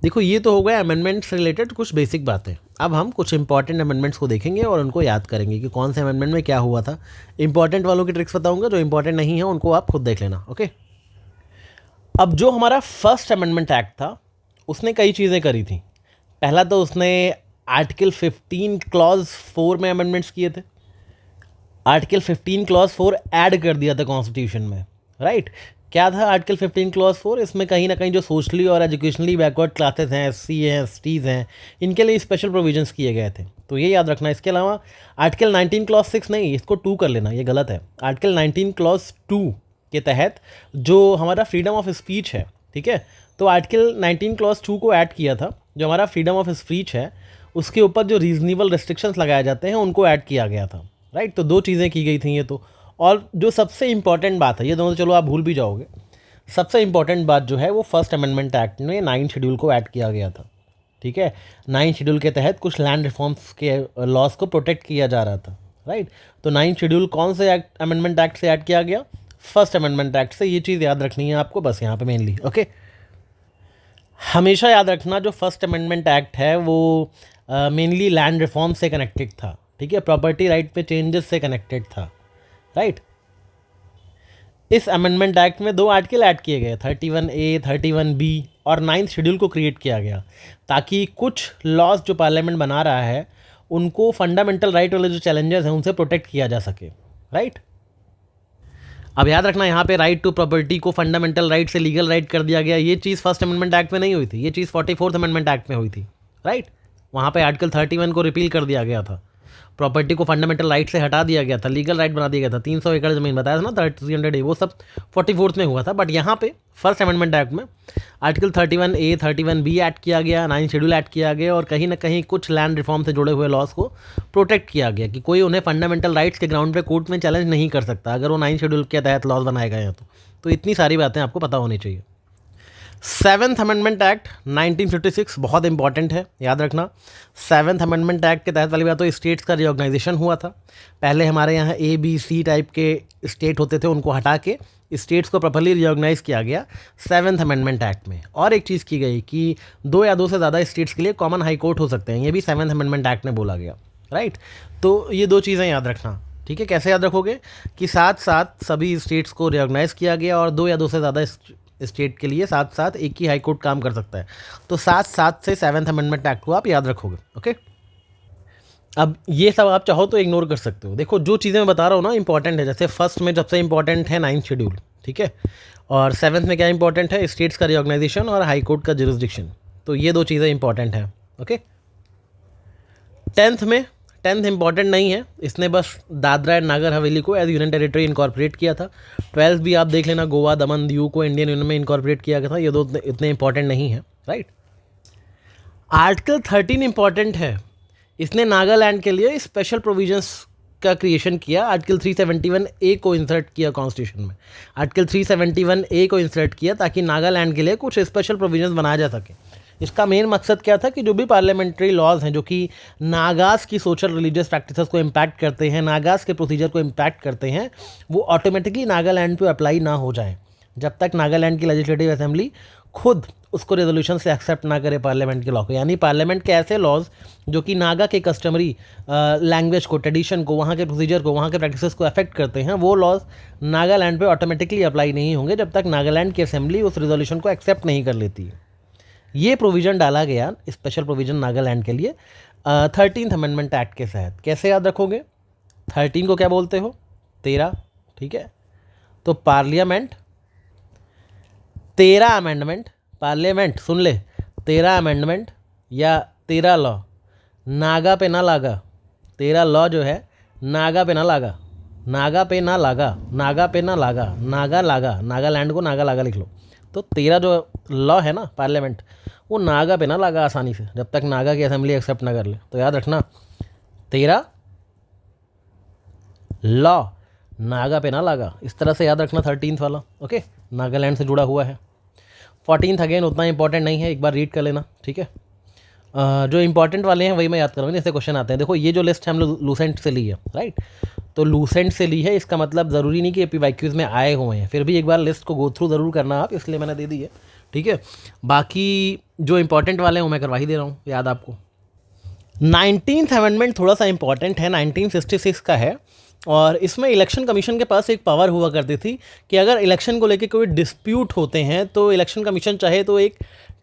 देखो, ये तो हो गया अमेंडमेंट से रिलेटेड कुछ बेसिक बातें। अब हम कुछ इंपॉर्टेंट अमेंडमेंट्स को देखेंगे और उनको याद करेंगे कि कौन से अमेंडमेंट में क्या हुआ था। इंपॉर्टेंट वालों की ट्रिक्स बताऊंगा, जो इंपॉर्टेंट नहीं है उनको आप खुद देख लेना। ओके, अब जो हमारा फर्स्ट अमेंडमेंट एक्ट था उसने कई चीज़ें करी थी। पहला तो उसने आर्टिकल 15 क्लॉज 4 में अमेंडमेंट्स किए थे। आर्टिकल 15 क्लॉज 4 ऐड कर दिया था कॉन्स्टिट्यूशन में। राइट, क्या था आर्टिकल 15 क्लॉज 4? इसमें कहीं ना कहीं जो सोशली और एजुकेशनली बैकवर्ड क्लासेस हैं, SC हैं, STs हैं, इनके लिए स्पेशल प्रोविजंस किए गए थे। तो ये याद रखना। इसके अलावा आर्टिकल 19 क्लॉज 6 नहीं, इसको 2 कर लेना, ये गलत है। आर्टिकल 19 क्लॉज 2 के तहत जो हमारा फ्रीडम ऑफ स्पीच है, ठीक है, तो आर्टिकल 19 क्लॉज 2 को ऐड किया था। जो हमारा फ्रीडम ऑफ स्पीच है उसके ऊपर जो रीजनेबल रिस्ट्रिक्शंस लगाए जाते हैं उनको ऐड किया गया था। राइट, तो 2 चीज़ें की गई थी ये तो। और जो सबसे इंपॉर्टेंट बात है, ये दोनों चलो आप भूल भी जाओगे, सबसे इंपॉर्टेंट बात जो है वो फर्स्ट अमेंडमेंट एक्ट में 9 शेड्यूल को ऐड किया गया था। ठीक है, 9 शेड्यूल के तहत कुछ लैंड रिफॉर्म्स के लॉज को प्रोटेक्ट किया जा रहा था। राइट, तो 9 शेड्यूल कौन से अमेंडमेंट एक्ट से ऐड किया गया? फर्स्ट अमेंडमेंट एक्ट से। ये चीज़ याद रखनी है आपको बस यहाँ पे मेनली। ओके, हमेशा याद रखना जो फर्स्ट अमेंडमेंट एक्ट है वो मेनली लैंड रिफॉर्म से कनेक्टेड था। ठीक है, प्रॉपर्टी राइट पे चेंजेस से कनेक्टेड था, राइट। इस अमेंडमेंट एक्ट में 2 आर्टिकल ऐड किए गए, 31A 31B और 9th शेड्यूल को क्रिएट किया गया ताकि कुछ लॉज जो पार्लियामेंट बना रहा है उनको फंडामेंटल राइट वाले जो चैलेंजेस हैं उनसे प्रोटेक्ट किया जा सके, राइट। अब याद रखना यहाँ पे राइट टू प्रॉपर्टी को फंडामेंटल राइट से लीगल राइट कर दिया गया। ये चीज़ फर्स्ट अमेंडमेंट एक्ट में नहीं हुई थी, ये चीज़ 44th अमेंडमेंट एक्ट में हुई थी, राइट। वहाँ पे आर्टिकल 31 को रिपील कर दिया गया था, प्रॉपर्टी को फंडामेंटल राइट से हटा दिया गया था, लीगल राइट बना दिया गया था। 300 एकड़ ज़मीन बताया था ना, 300 वो सब 44th में हुआ था। बट यहाँ पे फर्स्ट अमेंडमेंट एक्ट में आर्टिकल 31A 31B ऐड किया गया, 9 शेड्यूल ऐड किया गया और कहीं ना कहीं कुछ लैंड रिफॉर्म से जुड़े हुए लॉज को प्रोटेक्ट किया गया कि कोई उन्हें फंडामेंटल राइट्स के ग्राउंड पे कोर्ट में चैलेंज नहीं कर सकता अगर वो 9 शेड्यूल के तहत लॉज बनाए गए हैं तो इतनी सारी बातें आपको पता होनी चाहिए। 7th अमेंडमेंट एक्ट 1956 बहुत इंपॉर्टेंट है, याद रखना। 7th अमेंडमेंट एक्ट के तहत वाली बात तो स्टेट्स का रिऑर्गेनाइजेशन हुआ था। पहले हमारे यहाँ ABC टाइप के स्टेट होते थे, उनको हटा के स्टेट्स को प्रॉपर्ली रिऑर्गेनाइज किया गया 7th अमेंडमेंट एक्ट में। और एक चीज़ की गई कि 2 या 2 से ज़्यादा स्टेट्स के लिए कॉमन हाई कोर्ट हो सकते हैं, ये भी 7th अमेंडमेंट एक्ट में बोला गया, राइट। तो ये 2 चीज़ें याद रखना, ठीक है। कैसे याद रखोगे कि साथ साथ सभी स्टेट्स को रिऑर्गेनाइज किया गया और 2 या 2 से ज़्यादा स्टेट के लिए साथ साथ एक ही हाई कोर्ट काम कर सकता है। तो साथ साथ से 7th अमेंडमेंट एक्ट को आप याद रखोगे, ओके। अब ये सब आप चाहो तो इग्नोर कर सकते हो। देखो जो चीज़ें मैं बता रहा हूँ ना इंपॉर्टेंट है, जैसे फर्स्ट में सबसे इंपॉर्टेंट है 9th शेड्यूल, ठीक है, और 7th में क्या इंपॉर्टेंट है, स्टेट्स का रिऑर्गेनाइजेशन और हाई कोर्ट का जुरिसडिक्शन। तो ये 2 चीज़ें इंपॉर्टेंट हैं, ओके। 10th इंपॉर्टेंट नहीं है, इसने बस दादरा एंड नागर हवेली को एज यूनियन टेरिटरी इनकॉर्पोरेट किया था। 12th भी आप देख लेना, गोवा दमन दीव को इंडियन यूनियन में इनकॉर्पोरेट किया गया था। ये 2 इतने इंपॉर्टेंट नहीं है, राइट। आर्टिकल 13 इंपॉर्टेंट है, इसने नागालैंड के लिए स्पेशल प्रोविजंस का क्रिएशन किया। आर्टिकल 371A को इंसर्ट किया कॉन्स्टिट्यूशन में, आर्टिकल 371A को इंसर्ट किया ताकि नागालैंड के लिए कुछ स्पेशल प्रोविजंस बनाया जा सके। इसका मेन मकसद क्या था कि जो भी पार्लियामेंट्री लॉज हैं जो कि नागास की सोशल रिलीजियस प्रैक्टिसेस को इम्पैक्ट करते हैं, नागास के प्रोसीजर को इम्पैक्ट करते हैं, वो ऑटोमेटिकली नागालैंड पे अप्लाई ना हो जाए जब तक नागालैंड की लेजिस्लेटिव असेंबली खुद उसको रेजोल्यूशन से एक्सेप्ट ना करे पार्लियामेंट के लॉ को। यानी पार्लियामेंट के ऐसे लॉज जो कि नागा के कस्टमरी लैंग्वेज को, ट्रेडिशन को, वहाँ के प्रोसीजर को, वहाँ के प्रैक्टिसेस को अफेक्ट करते हैं, वो लॉज नागालैंड पे ऑटोमेटिकली अप्लाई नहीं होंगे जब तक नागालैंड की असेंबली उस रेजोल्यूशन को एक्सेप्ट नहीं कर लेती है। ये प्रोविज़न डाला गया, स्पेशल प्रोविज़न नागालैंड के लिए 13th अमेंडमेंट एक्ट के तहत। कैसे याद रखोगे, 13 को क्या बोलते हो, 13, ठीक है। तो पार्लियामेंट 13 अमेंडमेंट, पार्लियामेंट सुन ले, 13 अमेंडमेंट या 13 लॉ नागा पे ना लागा। 13 लॉ जो है नागा पे ना लागा, नागा पे ना लागा, नागा पे ना लागा, नागा लागा, नागालैंड को नागा लागा लिख लो। तो 13 जो लॉ है ना पार्लियामेंट, वो नागा पे ना लागा आसानी से जब तक नागा की असेंबली एक्सेप्ट ना कर ले। तो याद रखना 13 लॉ नागा पे ना लागा, इस तरह से याद रखना 13th वाला, ओके, नागालैंड से जुड़ा हुआ है। 14th अगेन उतना इंपॉर्टेंट नहीं है, एक बार रीड कर लेना, ठीक है। जो इंपॉर्टेंट वाले हैं वही मैं याद करूँगा, जैसे क्वेश्चन आते हैं। देखो ये जो लिस्ट है हम लोग लूसेंट से ली है, राइट। तो लूसेंट से ली है, इसका मतलब ज़रूरी नहीं कि PYQs में आए हुए हैं, फिर भी एक बार लिस्ट को गो थ्रू ज़रूर करना आप, इसलिए मैंने दे दी है, ठीक है। बाकी जो इंपॉर्टेंट वाले हैं वो मैं करवा ही दे रहा हूँ याद आपको। 19th अमेंडमेंट थोड़ा सा इंपॉर्टेंट है, 1966 का है और इसमें इलेक्शन कमीशन के पास एक पावर हुआ करती थी कि अगर इलेक्शन को लेकर कोई डिस्प्यूट होते हैं तो इलेक्शन कमीशन चाहे तो एक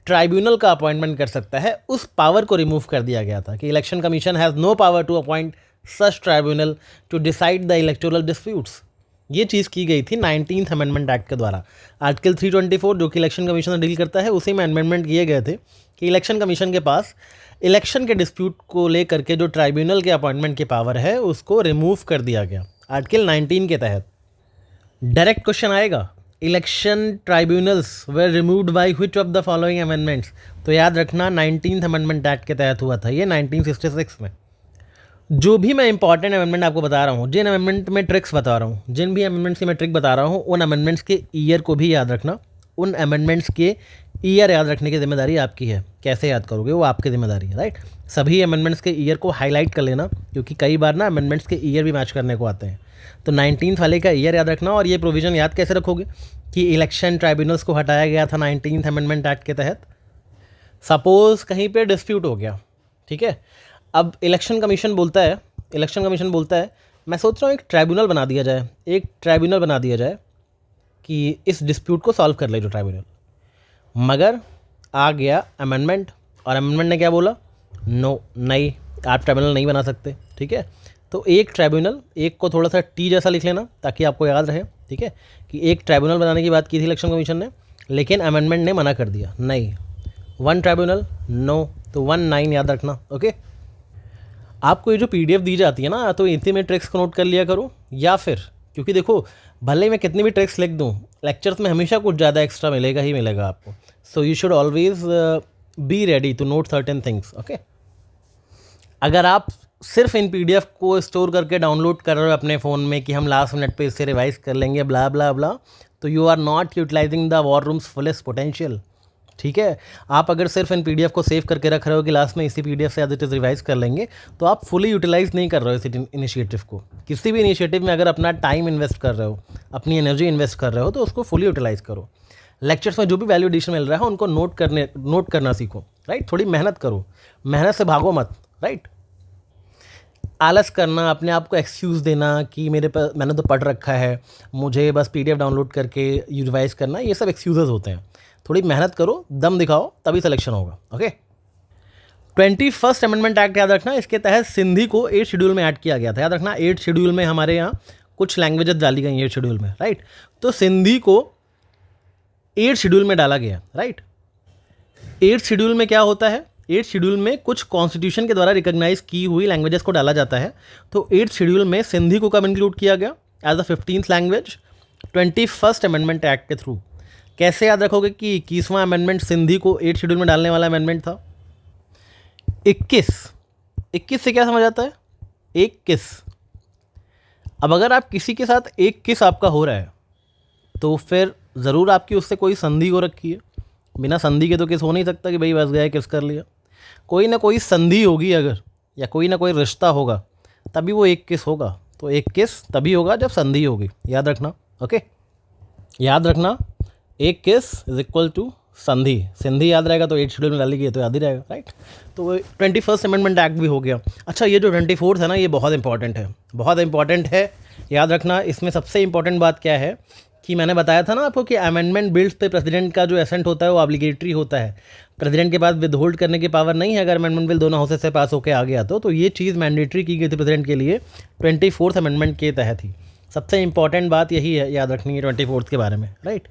ट्राइब्यूनल का अपॉइंटमेंट कर सकता है। उस पावर को रिमूव कर दिया गया था कि election commission has no power to appoint such tribunal to decide the electoral disputes. ये चीज़ की गई थी 19th अमेंडमेंट एक्ट के द्वारा। आर्टिकल 324 जो कि इलेक्शन कमीशन से डील करता है, उसी में अमेंडमेंट किए गए थे कि इलेक्शन कमीशन के पास इलेक्शन के डिस्प्यूट को लेकर के जो ट्राइब्यूनल के अपॉइंटमेंट की पावर है उसको रिमूव कर दिया गया आर्टिकल 19 के तहत। डायरेक्ट क्वेश्चन आएगा, election tribunals were removed by which of the following amendments. तो याद रखना 19th अमेंडमेंट एक्ट के तहत हुआ था ये 1966 में। जो भी मैं इंपॉर्टेंट अमेंडमेंट आपको बता रहा हूँ, जिन अमेंडमेंट में ट्रिक्स बता रहा हूँ, जिन भी अमेंडमेंट्स की मैं ट्रिक बता रहा हूँ, उन अमेंडमेंट्स के ईयर को भी याद रखना। उन अमेंडमेंट्स के ईयर याद रखने की जिम्मेदारी आपकी है। कैसे याद करोगे वो आपकी जिम्मेदारी है, राइट। सभी अमेंडमेंट्स के ईयर को हाईलाइट कर लेना क्योंकि कई बार ना अमेंडमेंट्स के ईयर भी मैच करने को आते हैं। तो 19th वाले का ईयर याद रखना। और ये प्रोविज़न याद कैसे रखोगे कि इलेक्शन ट्राइब्यूनल्स को हटाया गया था 19th अमेंडमेंट एक्ट के तहत। सपोज़ कहीं पे डिस्प्यूट हो गया, ठीक है। अब इलेक्शन कमीशन बोलता है इलेक्शन कमीशन बोलता है मैं सोच रहा हूँ एक ट्राइब्यूनल बना दिया जाए, एक ट्राइब्यूनल बना दिया जाए कि इस डिस्प्यूट को सॉल्व कर ले जो ट्राइब्यूनल। मगर आ गया अमेंडमेंट, और अमेंडमेंट ने क्या बोला, नो, नहीं, आप ट्राइब्यूनल नहीं बना सकते। ठीक है, तो एक ट्राइब्यूनल, एक को थोड़ा सा टी जैसा लिख लेना ताकि आपको याद रहे। ठीक है, कि एक ट्राइब्यूनल बनाने की बात की थी इलेक्शन कमीशन ने, लेकिन अमेंडमेंट ने मना कर दिया, नहीं, वन ट्राइब्यूनल, नो, तो 1-9 याद रखना। ओके, आपको ये जो पीडीएफ दी जाती है ना, तो इसी में ट्रिक्स को नोट कर लिया करो, या फिर क्योंकि देखो भले ही मैं कितनी भी ट्रिक्स लिख दूँ, लेक्चर्स में हमेशा कुछ ज़्यादा एक्स्ट्रा मिलेगा ही मिलेगा आपको। So you should always be ready to note certain things. Okay, अगर आप सिर्फ इन पीडीएफ को स्टोर करके डाउनलोड कर रहे हो अपने फ़ोन में कि हम लास्ट मिनट पे इससे रिवाइज कर लेंगे ब्ला ब्ला ब्ला, तो you are not utilising the war rooms fullest potential. ठीक है, आप अगर सिर्फ इन पीडीएफ को सेव करके रख रहे हो कि लास्ट में इसी पीडीएफ से एज इट इज़ रिवाइज कर लेंगे, तो आप फुली यूटिलाइज नहीं कर रहे हो इस इनिशिएटिव को। किसी भी इनिशिएटिव में अगर अपना टाइम इन्वेस्ट कर रहे हो, अपनी एनर्जी इन्वेस्ट कर रहे हो, तो उसको फुली यूटिलाइज करो। लेक्चर्स में जो भी वैल्यू एडिशन मिल रहा है उनको नोट करना सीखो। राइट, थोड़ी मेहनत करो, मेहनत से भागो मत। राइट, आलस करना, अपने आप को एक्सक्यूज़ देना कि मेरे पास, मैंने तो पढ़ रखा है, मुझे बस पीडीएफ डाउनलोड करके रिवाइज करना, ये सब एक्सक्यूजेस होते हैं। थोड़ी मेहनत करो, दम दिखाओ, तभी सिलेक्शन होगा। ओके, 21st अमेंडमेंट एक्ट याद रखना, इसके तहत सिंधी को 8 शेड्यूल में ऐड किया गया था। याद रखना 8 शेड्यूल में हमारे यहाँ कुछ लैंग्वेजेस डाली गई 8 शेड्यूल में। राइट, तो सिंधी को 8 शेड्यूल में डाला गया। राइट, 8 शेड्यूल में क्या होता है, 8 शेड्यूल में कुछ कॉन्स्टिट्यूशन के द्वारा रिकॉग्नाइज की हुई लैंग्वेजेस को डाला जाता है। तो 8 शेड्यूल में सिंधी को कब इंक्लूड किया गया as a 15th language, 21st amendment act के थ्रू। कैसे याद रखोगे कि 21वां अमेंडमेंट सिंधी को 8 शेड्यूल में डालने वाला अमेंडमेंट था। 21 से क्या समझ आता है, 21। अब अगर आप किसी के साथ 21 आपका हो रहा है, तो फिर ज़रूर आपकी उससे कोई संधि हो रखी है। बिना संधि के तो किस हो नहीं सकता कि भाई बस गया किस कर लिया। कोई ना कोई संधि होगी अगर, या कोई ना कोई रिश्ता होगा, तभी वो 21 होगा। तो 21 तभी होगा जब संधि होगी, याद रखना। ओके, याद रखना 21 इज इक्वल टू संधि। संधि याद रहेगा तो 8 शेड्यूल में डाली गई तो याद ही रहेगा। राइट, तो 21st अमेंडमेंट एक्ट भी हो गया। अच्छा, ये जो 24th है ना, ये बहुत इंपॉर्टेंट है, बहुत इंपॉर्टेंट है, याद रखना। इसमें सबसे इंपॉर्टेंट बात क्या है कि मैंने बताया था ना आपको कि अमेंडमेंट बिल्स पे प्रेसिडेंट का जो एसेंट होता है वो ऑब्लिगेटरी होता है। प्रेसिडेंट के पास विद होल्ड करने की पावर नहीं है अगर अमेंडमेंट बिल दोनों हाउसेस से पास होकर आ गया तो ये चीज़ मैंडेटरी की गई थी प्रेसिडेंट के लिए 24th अमेंडमेंट के तहत ही। सबसे इंपॉर्टेंट बात यही है, याद रखनी है 24th के बारे में। राइट,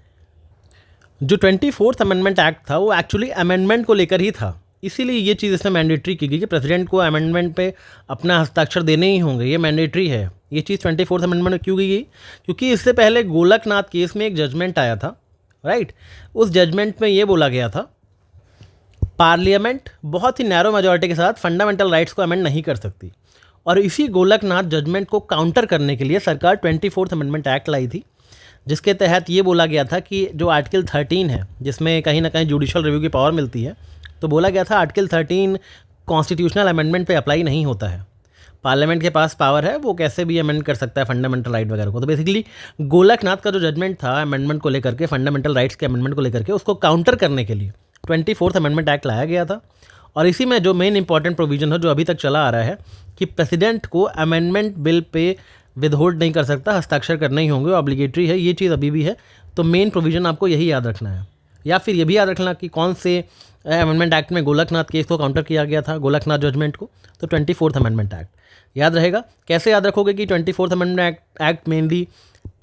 जो 24th अमेंडमेंट एक्ट था वो एक्चुअली अमेंडमेंट को लेकर ही था, इसीलिए ये चीज़ इसमें मैंडेटरी की गई कि प्रेसिडेंट को अमेंडमेंट पे अपना हस्ताक्षर देने ही होंगे, ये मैंडेटरी है। ये चीज़ 24th अमेंडमेंट में क्यों की गई, क्योंकि इससे पहले गोलकनाथ केस में एक जजमेंट आया था। राइट, उस जजमेंट में ये बोला गया था पार्लियामेंट बहुत ही नैरो मेजॉरिटी के साथ फंडामेंटल राइट्स को अमेंड नहीं कर सकती, और इसी गोलकनाथ जजमेंट को काउंटर करने के लिए सरकार 24th अमेंडमेंट एक्ट लाई थी, जिसके तहत ये बोला गया था कि जो आर्टिकल 13 है जिसमें कहीं ना कहीं जुडिशल रिव्यू की पावर मिलती है, तो बोला गया था आर्टिकल 13 कॉन्स्टिट्यूशनल अमेंडमेंट पे अप्लाई नहीं होता है। पार्लियामेंट के पास पावर है, वो कैसे भी अमेंड कर सकता है फंडामेंटल राइट वगैरह को। तो बेसिकली गोलकनाथ का जो जजमेंट था अमेंडमेंट को लेकर के, फंडामेंटल राइट्स के अमेंडमेंट को लेकर के, उसको काउंटर करने के लिए 24th अमेंडमेंट एक्ट लाया गया था। और इसी में जो मेन इंपॉर्टेंट प्रोविजन है जो अभी तक चला आ रहा है कि प्रेसिडेंट को अमेंडमेंट बिल पे विदहोल्ड नहीं कर सकता, हस्ताक्षर करने ही होंगे, ऑब्लिगेटरी है, ये चीज़ अभी भी है। तो मेन प्रोविज़न आपको यही याद रखना है, या फिर ये भी याद रखना कि कौन से अमेंडमेंट एक्ट में गोलकनाथ केस को काउंटर किया गया था, गोलकनाथ जजमेंट को, तो 24th अमेंडमेंट एक्ट याद रहेगा। कैसे याद रखोगे कि 24th amendment act mainly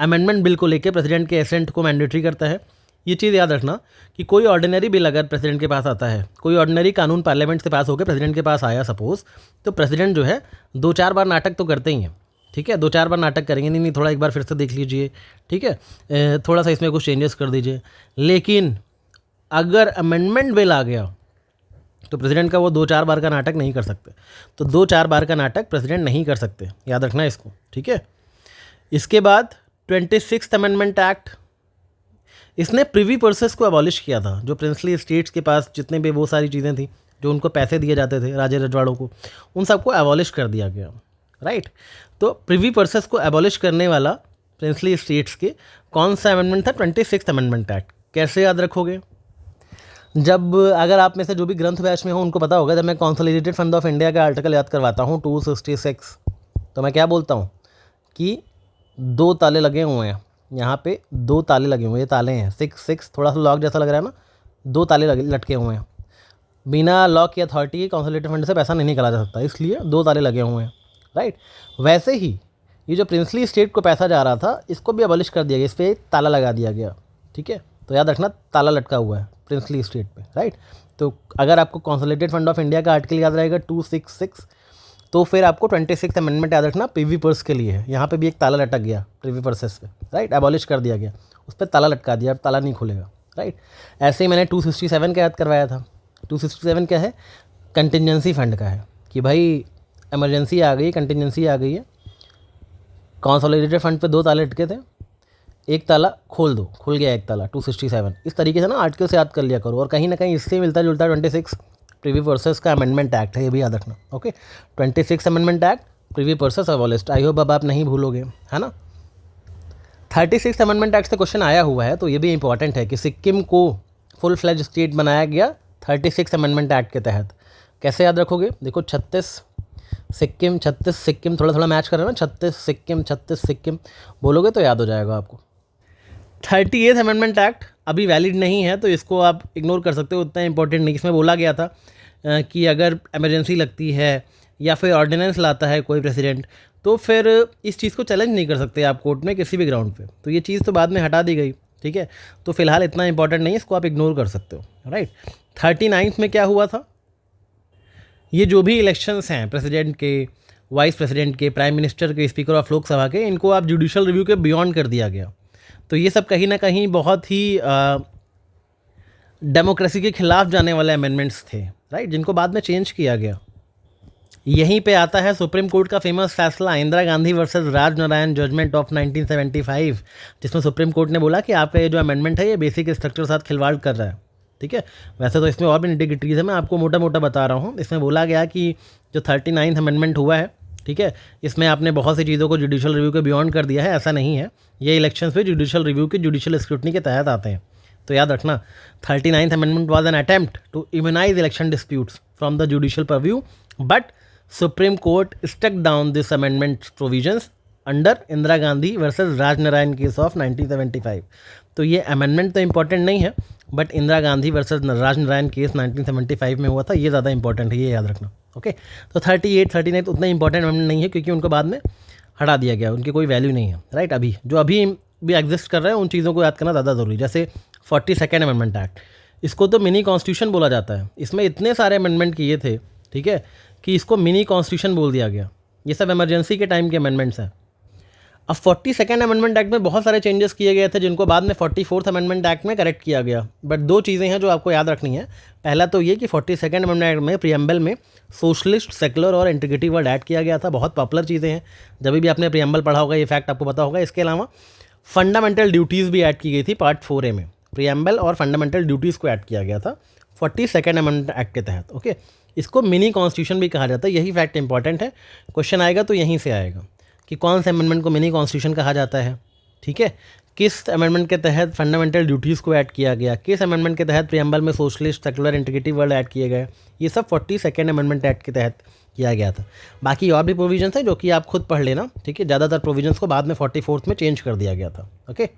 amendment bill को लेकर प्रेसिडेंट के एसेंट को मैंडेटरी करता है। ये चीज़ याद रखना कि कोई ऑर्डिनरी बिल अगर प्रेसिडेंट के पास आता है, कोई ऑर्डिनरी कानून पार्लियामेंट से पास होकर प्रेसिडेंट के पास आया सपोज, तो प्रेसिडेंट जो है 2-4 बार नाटक तो करते ही हैं। ठीक है, 2-4 बार नाटक करेंगे, नहीं थोड़ा एक बार फिर से देख लीजिए, ठीक है, थोड़ा सा इसमें कुछ चेंजेस कर दीजिए। लेकिन अगर अमेंडमेंट बिल आ गया तो प्रेसिडेंट का वो 2-4 बार का नाटक नहीं कर सकते। तो 2-4 बार का नाटक प्रेसिडेंट नहीं कर सकते, याद रखना इसको। ठीक है, इसके बाद 26th अमेंडमेंट एक्ट, इसने प्रिवी पर्सेस को अबॉलिश किया था। जो प्रिंसली स्टेट्स के पास जितने भी वो सारी चीज़ें थी जो उनको पैसे दिए जाते थे राजे रजवाड़ों को, उन सबको अबॉलिश कर दिया गया। राइट, तो प्रिवी पर्सेस को अबॉलिश करने वाला प्रिंसली स्टेट्स के कौन सा अमेंडमेंट था, 26th अमेंडमेंट एक्ट। कैसे याद रखोगे, जब अगर आप में से जो भी ग्रंथ बैच में हो उनको पता होगा, जब मैं कंसोलिडेटेड फंड ऑफ इंडिया का आर्टिकल याद करवाता हूँ 266, तो मैं क्या बोलता हूँ कि 2 ताले लगे हुए हैं, यहाँ पे 2 ताले लगे हुए हैं, ये ताले हैं 6 थोड़ा सा लॉक जैसा लग रहा है ना, 2 ताले लटके हुए हैं। बिना लॉक या अथॉरिटी के कंसोलिडेटेड फंड से पैसा नहीं निकाला जा सकता, इसलिए 2 ताले लगे हुए हैं, राइट। वैसे ही ये जो प्रिंसली स्टेट को पैसा जा रहा था, इसको भी अबॉलिश कर दिया गया, इस पर ताला लगा दिया गया, ठीक है। तो याद रखना ताला लटका हुआ है प्रिंसली स्टेट पे, राइट। तो अगर आपको कंसोलिडेटेड फंड ऑफ इंडिया का आर्टिकल याद रहेगा 266, तो फिर आपको 26 अमेंडमेंट याद रखना प्रीवी पर्स के लिए है। यहाँ पे भी एक ताला लटक गया प्रीवी पर्सेस पे, राइट, अबॉलिश कर दिया गया, उस पर ताला लटका दिया, अब ताला नहीं खुलेगा, राइट। ऐसे ही मैंने 267 का याद करवाया था। 267 क्या है? कंटिजेंसी फंड का है कि भाई इमरजेंसी आ गई, कंटिजेंसी आ गई है, कंसोलिडेटेड फंड पे 2 ताले लटके थे, एक ताला खोल दो, खुल गया एक ताला, 267। इस तरीके से ना आर्टिकल से याद कर लिया करो। और कहीं ना कहीं इससे मिलता जुलता 26 प्रीवी पर्सेस का अमेंडमेंट एक्ट है, ये भी याद रखना, okay. 26 amendment act, Privi purses abolished. I hope अब आप नहीं भूलोगे, है ना। 36 अमेंडमेंट एक्ट से क्वेश्चन आया हुआ है, तो ये भी इंपॉर्टेंट है कि सिक्किम को फुल फ्लेज स्टेट बनाया गया 36 अमेंडमेंट एक्ट के तहत। कैसे याद रखोगे? देखो 36 सिक्किम थोड़ा थोड़ा मैच कर रहे हैं ना, 36 सिक्किम बोलोगे तो याद हो जाएगा आपको। 38 अमेंडमेंट एक्ट अभी वैलिड नहीं है, तो इसको आप इग्नोर कर सकते हो, उतना इंपॉर्टेंट नहीं। इसमें बोला गया था कि अगर इमरजेंसी लगती है या फिर ऑर्डिनेंस लाता है कोई प्रेसिडेंट, तो फिर इस चीज़ को चैलेंज नहीं कर सकते आप कोर्ट में किसी भी ग्राउंड पे। तो ये चीज़ तो बाद में हटा दी गई, ठीक है। तो फिलहाल इतना इंपॉर्टेंट नहीं है, इसको आप इग्नोर कर सकते हो, राइट। 39 में क्या हुआ था? ये जो भी इलेक्शंस हैं प्रेसिडेंट के, वाइस प्रेसिडेंट के, प्राइम मिनिस्टर के, स्पीकर ऑफ लोकसभा के, इनको आप जुडिशल रिव्यू के बियॉन्ड कर दिया गया। तो ये सब कहीं ना कहीं बहुत ही डेमोक्रेसी के खिलाफ जाने वाले अमेंडमेंट्स थे, राइट, जिनको बाद में चेंज किया गया। यहीं पे आता है सुप्रीम कोर्ट का फेमस फैसला Indira Gandhi versus Rajnarayan judgment of 1975, जिसमें सुप्रीम कोर्ट ने बोला कि आपका ये जो अमेंडमेंट है ये बेसिक स्ट्रक्चर के साथ खिलवाड़ कर रहा है, ठीक है। वैसे तो इसमें और भी निटिग्रिटीज़ है, मैं आपको मोटा मोटा बता रहा हूँ। इसमें बोला गया कि जो 39 अमेंडमेंट हुआ है, ठीक है, इसमें आपने बहुत सी चीज़ों को जुडिशल रिव्यू के बियॉन्ड कर दिया है, ऐसा नहीं है। ये इलेक्शंस पे जुडिशल रिव्यू के जुडिशल स्क्रूटनी के तहत आते हैं। तो याद रखना 39th amendment was an attempt to immunise election disputes from the judicial purview, but supreme court struck down this amendment provisions under Indira Gandhi versus Rajnarayan case of 1975। तो ये अमेंडमेंट तो इंपॉर्टेंट नहीं है, but Indira Gandhi versus Rajnarayan case 1975 में हुआ था, ये ज़्यादा इंपॉर्टेंट है, ये याद रखना, ओके। तो 38 39 उतना इंपॉर्टेंट अमेंडमेंट नहीं है, क्योंकि उनको बाद में हटा दिया गया, उनकी कोई वैल्यू नहीं है, राइट। अभी जो अभी भी एग्जिस्ट कर रहे हैं उन चीज़ों को याद करना ज़्यादा ज़रूरी। जैसे 42nd अमेंडमेंट एक्ट, इसको तो मिनी कॉन्स्टिट्यूशन बोला जाता है। इसमें इतने सारे अमेंडमेंट किए थे, ठीक है, कि इसको मिनी कॉन्स्टिट्यूशन बोल दिया गया। ये सब इमरजेंसी के टाइम के अमेंडमेंट्स हैं। अब 42nd अमेंडमेंट एक्ट में बहुत सारे चेंजेस किए गए थे, जिनको बाद में 44th अमेंडमेंट एक्ट में करेक्ट किया गया। बट 2 चीज़ें हैं जो आपको याद रखनी है। पहला तो ये कि 42nd अमेंडमेंट एक्ट में प्रीएम्बल में सोशलिस्ट, सेकुलर और इंटीग्रिटी वर्ड ऐड किया गया था। बहुत पॉपुलर चीज़ें हैं, जब भी आपने प्रीएम्बल पढ़ा होगा ये फैक्ट आपको पता होगा। इसके अलावा फंडामेंटल ड्यूटीज़ भी ऐड की गई थी पार्ट 4A में। प्रीएम्बल और फंडामेंटल ड्यूटीज़ को ऐड किया गया था 42nd अमेंडमेंट एक्ट के तहत, ओके। इसको मिनी कॉन्स्टिट्यूशन भी कहा जाता है, यही फैक्ट इंपॉर्टेंट है। क्वेश्चन आएगा तो यहीं से आएगा कि कौन से अमेंडमेंट को मिनी कॉन्स्टिट्यूशन कहा जाता है, ठीक है। किस अमेंडमेंट के तहत फंडामेंटल ड्यूटीज़ को ऐड किया गया, किस अमेंडमेंट के तहत प्रीएम्बल में socialist, secular, integrity word add किए गए, ये सब 42nd अमेंडमेंट एक्ट के तहत किया गया था। बाकी और भी प्रोविजंस है जो कि आप खुद पढ़ लेना, ठीक है। ज़्यादातर प्रोविजंस को बाद में 44th में चेंज कर दिया गया था, ओके।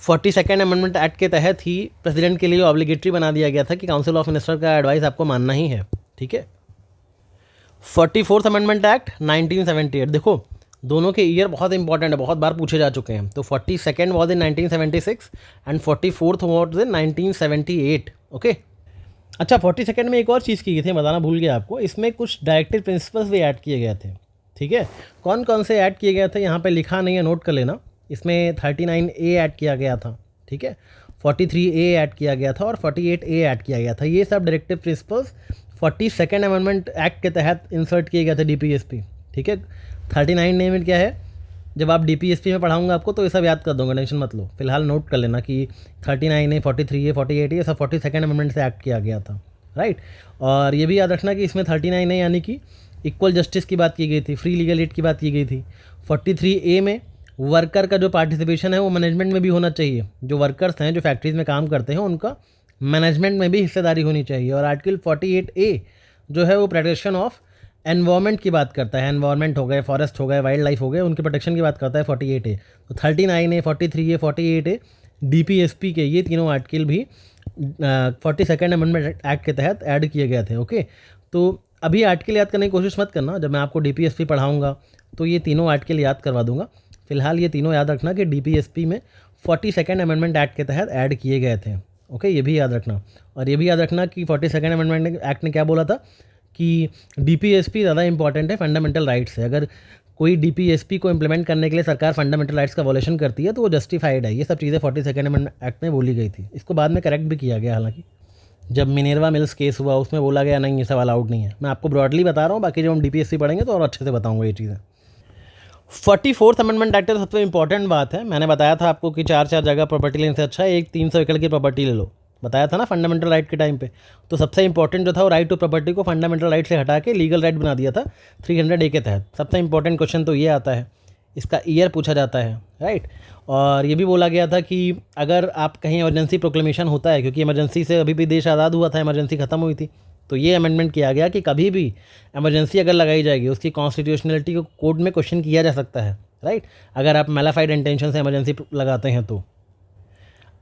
42nd अमेंडमेंट एक्ट के तहत ही प्रेसिडेंट के लिए ऑब्लिगेटरी बना दिया गया था कि काउंसिल ऑफ मिनिस्टर का एडवाइस आपको मानना ही है, ठीक है। 44th अमेंडमेंट एक्ट 1978, देखो दोनों के ईयर बहुत इंपॉर्टेंट है, बहुत बार पूछे जा चुके हैं। तो 42nd was in 1976 and 44th was in 1978, okay. अच्छा, 42nd में एक और चीज़ की गई थी, बताना भूल गया आपको। इसमें कुछ डायरेक्टिव प्रिंसिपल्स भी ऐड किए गए थे, ठीक है। कौन कौन से ऐड किए गए थे यहाँ पे लिखा नहीं है, नोट कर लेना। इसमें 39A ऐड किया गया था, ठीक है, 43A ऐड किया गया था और 48A ऐड किया गया था। ये सब directive principles 42nd amendment act के तहत इंसर्ट किए गए थे DPSP, ठीक है। 39A में क्या है, जब आप DPSP में पढ़ाऊंगा आपको तो ये सब याद कर दूंगा, टेंशन मत लो। फिलहाल नोट कर लेना कि 39A, 43A, 48A ये सब 42nd अमेंडमेंट से एक्ट किया गया था, राइट। और ये भी याद रखना कि इसमें 39A यानी कि इक्वल जस्टिस की बात की गई थी, फ्री लीगल एड की बात की गई थी। 43A में वर्कर का जो पार्टिसिपेशन है वो मैनेजमेंट में भी होना चाहिए। जो वर्कर्स हैं जो फैक्ट्रीज में काम करते हैं उनका मैनेजमेंट में भी हिस्सेदारी होनी चाहिए। और आर्टिकल 48A जो है वो प्रोटेक्शन ऑफ एनवायरनमेंट की बात करता है, एनवायरनमेंट हो गए, फॉरेस्ट हो गए, वाइल्ड लाइफ हो गए, उनके प्रोटेक्शन की बात करता है 48A। तो 39A, 43A, 48A DPSP के ये तीनों आर्टिकल भी 42nd अमेंडमेंट एक्ट के तहत ऐड किए गए थे। ओके, तो अभी आर्टिकल याद करने की कोशिश मत करना, जब मैं आपको DPSP पढ़ाऊँगा तो ये तीनों आर्टिकल याद करवा दूंगा। फिलहाल ये तीनों याद रखना कि DPSP में 42nd अमेंडमेंट एक्ट के तहत ऐड किए गए थे। ओके, ये भी याद रखना। और ये भी याद रखना कि 42nd अमेंडमेंट एक्ट ने क्या बोला था कि DPSP ज़्यादा इंपॉर्टेंट है फंडामेंटल राइट्स से। अगर कोई DPSP को इम्प्लीमेंट करने के लिए सरकार फंडामेंटल राइट्स का वॉलेशन करती है तो वो जस्टिफाइड है। ये सब चीज़ें 42nd अमेंडमेंट एक्ट में बोली गई थी। इसको बाद में करेक्ट भी किया गया, हालांकि जब मिनेरवा मिल्स केस हुआ उसमें बोला गया नहीं ये सब अलाउड नहीं है। मैं आपको ब्रॉडली बता रहा हूँ, बाकी जब हम DPSP पढ़ेंगे तो और अच्छे से बताऊँगा ये चीज़ें। 44th अमेंडमेंट एक्ट तो सबसे इंपॉर्टेंट बात है। मैंने बताया था आपको कि 4 जगह प्रॉपर्टी लेने से अच्छा है एक 300 एकड़ की प्रॉपर्टी ले लो, बताया था ना फंडामेंटल राइट के टाइम पे। तो सबसे इंपॉर्टेंट जो था वो राइट टू प्रॉपर्टी को फंडामेंटल राइट से हटा के लीगल राइट बना दिया था 300A के तहत। सबसे इंपॉर्टेंट क्वेश्चन तो ये आता है, इसका ईयर पूछा जाता है, राइट। और ये भी बोला गया था कि अगर आप कहीं इमरजेंसी प्रोक्लेमेशन होता है, क्योंकि इमरजेंसी से अभी भी देश आज़ाद हुआ था, इमरजेंसी ख़त्म हुई थी, तो ये अमेंडमेंट किया गया कि कभी भी इमरजेंसी अगर लगाई जाएगी उसकी कॉन्स्टिट्यूशनलिटी को कोर्ट में क्वेश्चन किया जा सकता है, राइट। अगर आप मैलाफाइड इंटेंशन से इमरजेंसी लगाते हैं तो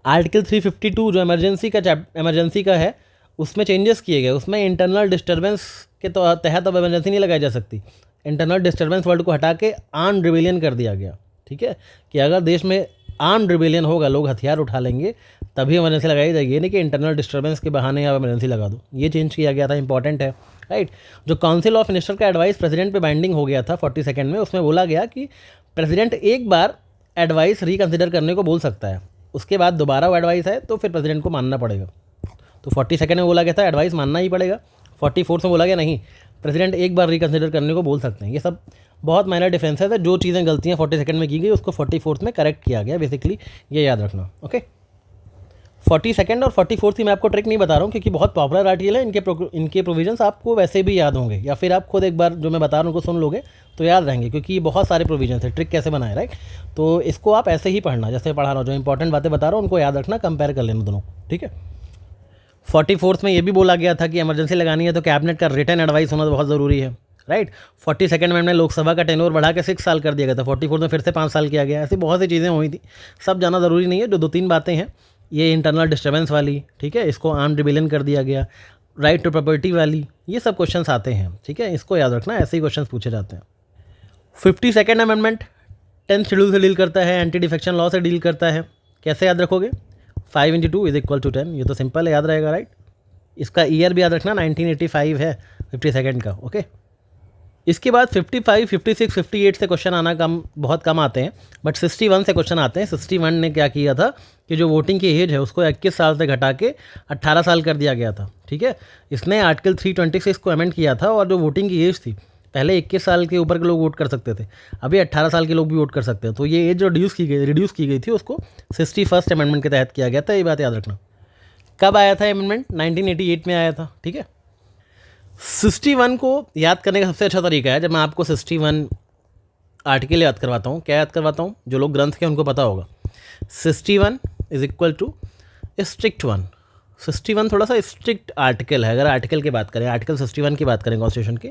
आर्टिकल 352 जो इमरजेंसी का है उसमें चेंजेस किए गए। उसमें इंटरनल डिस्टर्बेंस के तहत अब इमरजेंसी नहीं लगाई जा सकती। इंटरनल डिस्टर्बेंस वर्ड को हटा के आर्म्ड रिबेलियन कर दिया गया, ठीक है, कि अगर देश में आर्म्ड रिबेलियन होगा, लोग हथियार उठा लेंगे, तभी इमरजेंसी लगाई जाएगी, ये नहीं कि इंटरनल डिस्टर्बेंस के बहाने आप इमरजेंसी लगा दो। ये चेंज किया गया था, इंपॉर्टेंट है, राइट। जो काउंसिल ऑफ मिनिस्टर का एडवाइस प्रेसिडेंट पे बाइंडिंग हो गया था 42nd में, उसमें बोला गया कि प्रेसिडेंट एक बार एडवाइस रिकन्सिडर करने को बोल सकता है, उसके बाद दोबारा वो एडवाइस है तो फिर प्रेसिडेंट को मानना पड़ेगा। तो 42nd में बोला गया था एडवाइस मानना ही पड़ेगा। 44th में बोला गया नहीं, प्रेसिडेंट एक बार रिकन्सिडर करने को बोल सकते हैं। ये सब बहुत माइनर डिफरेंसेस है। जो चीज़ें गलतियाँ 42nd में की गई उसको 44th में करेक्ट किया गया, बेसिकली ये याद रखना। ओके, 42nd और 44th की मैं आपको ट्रिक नहीं बता रहा हूँ क्योंकि बहुत पॉपुलर आर्टिकल है। इनके प्रोविजंस आपको वैसे भी याद होंगे, या फिर आप खुद एक बार जो मैं बता रहा हूँ उनको सुन लोगे तो याद रहेंगे, क्योंकि ये बहुत सारे प्रोविजंस है। ट्रिक कैसे बनाए, राइट। तो इसको आप ऐसे ही पढ़ना जैसे पढ़ा रहा हूँ, जो इंपॉर्टेंट बातें बता रहा हूँ उनको याद रखना, कंपेयर कर लेना दोनों, ठीक है। 44th में ये भी बोला गया था कि इमरजेंसी लगानी है तो कैबिनेट का रिटन एडवाइस होना बहुत ज़रूरी है, राइट। 42nd में लोकसभा का टेन्योर बढ़ा के 6 साल कर दिया गया था, 44th में फिर से 5 साल किया गया। ऐसी बहुत सी चीज़ें हुई थी, सब जाना ज़रूरी नहीं है। जो 2-3 बातें हैं, ये इंटरनल डिस्टर्बेंस वाली, ठीक है, इसको आर्म्ड रिबेलियन कर दिया गया, राइट टू प्रॉपर्टी वाली, ये सब क्वेश्चंस आते हैं, ठीक है, इसको याद रखना, ऐसे ही क्वेश्चन पूछे जाते हैं। 52nd अमेंडमेंट 10th शेड्यूल से डील करता है, एंटी डिफेक्शन लॉ से डील करता है। कैसे याद रखोगे? 5 × 2 = 10, ये तो सिंपल है, याद रहेगा, राइट। इसका ईयर भी याद रखना, 1985 है 52nd का। ओके, इसके बाद 55, 56, 58 से क्वेश्चन आना बहुत कम आते हैं, बट 61 से क्वेश्चन आते हैं। 61 ने क्या किया था कि जो वोटिंग की एज है उसको 21 साल से घटा के 18 साल कर दिया गया था, ठीक है। इसने आर्टिकल 326 को अमेंड किया था, और जो वोटिंग की एज थी, पहले 21 साल के ऊपर के लोग वोट कर सकते थे, अभी 18 साल के लोग भी वोट कर सकते हैं। तो ये एज जो रिड्यूस की गई थी उसको 61st अमेंडमेंट के तहत किया गया था। ये बात याद रखना। कब आया था अमेंडमेंट? 1988 में आया था, ठीक है। 61 को याद करने का सबसे अच्छा तरीका है जब मैं आपको 61 आर्टिकल याद करवाता हूँ। क्या याद करवाता हूँ? जो लोग ग्रंथ के उनको पता होगा। 61 = स्ट्रिक्ट 1। 61 थोड़ा सा स्ट्रिक्ट आर्टिकल है। अगर आर्टिकल की बात करें, आर्टिकल 61 की बात करें कॉन्स्टिट्यूशन की,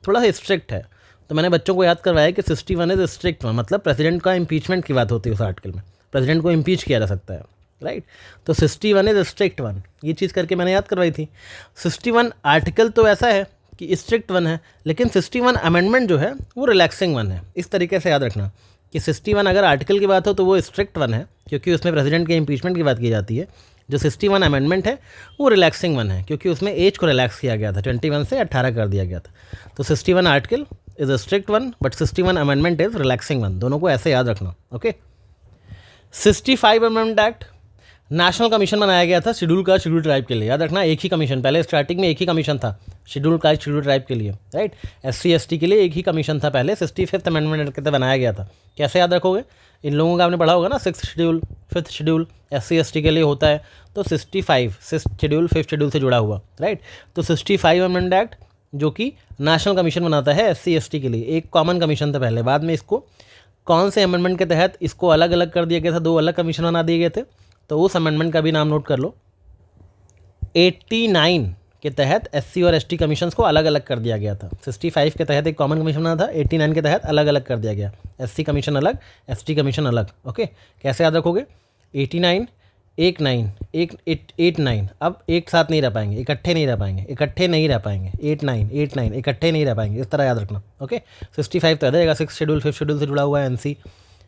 थोड़ा सा स्ट्रिक्ट है। तो मैंने बच्चों को याद करवाया कि 61 इज स्ट्रिक्ट 1, मतलब प्रेसिडेंट का इम्पीचमेंट की बात होती है उस आर्टिकल में, प्रेसिडेंट को इम्पीच किया जा सकता है, राइट। तो 61 इज स्ट्रिक्ट 1, ये चीज़ करके मैंने याद करवाई थी। 61 आर्टिकल तो ऐसा है कि स्ट्रिक्ट 1 है, लेकिन 61 अमेंडमेंट जो है वो रिलैक्सिंग 1 है। इस तरीके से याद रखना कि 61 अगर आर्टिकल की बात हो तो वो स्ट्रिक्ट 1 है, क्योंकि उसमें प्रेसिडेंट के इम्पीचमेंट की बात की जाती है। जो 61 अमेंडमेंट है वो रिलैक्सिंग 1 है, क्योंकि उसमें एज को रिलैक्स किया गया था, 21 से 18 कर दिया गया था। तो 61 article is a strict 1, but 61 amendment is relaxing 1। दोनों को ऐसे याद रखना, okay. 65 amendment act national commission बनाया गया था शेड्यूल कास्ट शेड्यूल ट्राइब के लिए। याद रखना, एक ही कमीशन, पहले स्टार्टिंग में एक ही कमीशन था शेड्यूल कास्ट शेड्यूल ट्राइब के लिए, राइट। SC ST के लिए एक ही कमीशन था पहले। 65th अमेंडमेंट के तहत बनाया गया था। कैसे याद रखोगे? इन लोगों का आपने पढ़ा होगा ना, 6th schedule 5th schedule SC ST के लिए होता है, तो 65 6th शेड्यूल 5th शेड्यूल से जुड़ा हुआ, राइट। तो 65 अमेंडमेंट एक्ट जो कि नेशनल कमीशन बनाता है SC ST के लिए, एक कॉमन कमीशन था पहले, बाद में इसको कौन से अमेंडमेंट के तहत इसको अलग अलग कर दिया गया था, 2 अलग कमीशन बना दिए गए थे। तो उस अमेंडमेंट का भी नाम नोट कर लो। 89 के तहत एससी और एसटी कमीशंस को अलग अलग कर दिया गया था। 65 के तहत एक कॉमन कमीशन बना था, 89 के तहत अलग अलग कर दिया गया, एससी कमीशन अलग, एसटी कमीशन अलग। ओके, कैसे याद रखोगे? 89 एक 9 एक 8 9 अब एक साथ नहीं रह पाएंगे, इकट्ठे नहीं रह पाएंगे, 8 9 इकट्ठे नहीं रह पाएंगे, इस तरह याद रखना। ओके, 65 तो रहेगा 6 शेड्यूल 5th शेड्यूल से जुड़ा हुआ है NC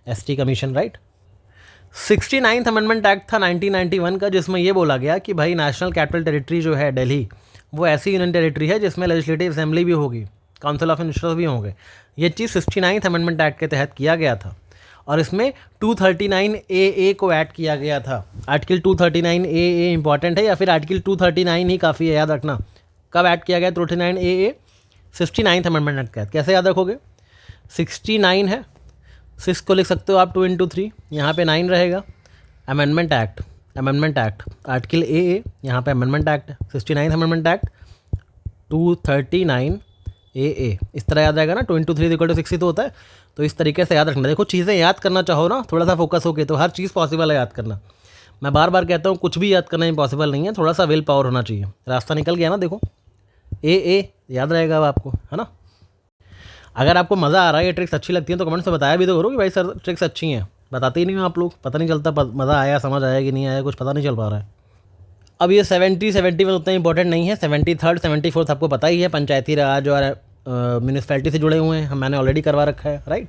ST commission, right. 69th amendment act था 1991 का, जिसमें ये बोला गया कि भाई नेशनल कैपिटल टेरिटरी जो है दिल्ली, वो ऐसी यूनियन टेरिटरी है जिसमें लेजिस्लेटिव असेंबली भी होगी, काउंसिल ऑफ मिनिस्टर्स भी होंगे। ये चीज़ 69th अमेंडमेंट एक्ट के तहत किया गया था और इसमें 239 AA को ऐड किया गया था। आर्टिकल 239 AA इंपॉर्टेंट है या फिर आर्टिकल 239 ही काफ़ी है, याद रखना। कब ऐड किया गया 239 AA? 69th अमेंडमेंट एक्ट के तहत। कैसे याद रखोगे? 69 है, 6 को लिख सकते हो आप 2 × 3, यहाँ पे 9 रहेगा। अमेंडमेंट एक्ट आर्टिकल AA, यहाँ पे amendment act 69th amendment act 239 AA, इस तरह याद आएगा ना। 2 × 3 = 60 तो होता है, तो इस तरीके से याद रखना। देखो, चीज़ें याद करना चाहो ना, थोड़ा सा फोकस हो के तो हर चीज़ पॉसिबल है याद करना। मैं बार बार कहता हूँ कुछ भी याद करना इम्पॉसिबल नहीं है, थोड़ा सा विल पावर होना चाहिए। रास्ता निकल गया ना, देखो AA याद रहेगा अब आपको, है ना। अगर आपको मज़ा आ रहा है, ये ट्रिक्स अच्छी लगती है तो कमेंट से बताया भी तो करो कि भाई सर ट्रिक्स अच्छी हैं। बताते ही नहीं हो आप लोग, पता नहीं चलता मज़ा आया, समझ आया कि नहीं आया, कुछ पता नहीं चल पा रहा है। अब ये 70 71 उतना इंपॉर्टेंट नहीं है। 73rd 74th आपको पता ही है, पंचायती राज और म्यूनिसपैलिटी से जुड़े हुए हैं, मैंने ऑलरेडी करवा रखा है, राइट।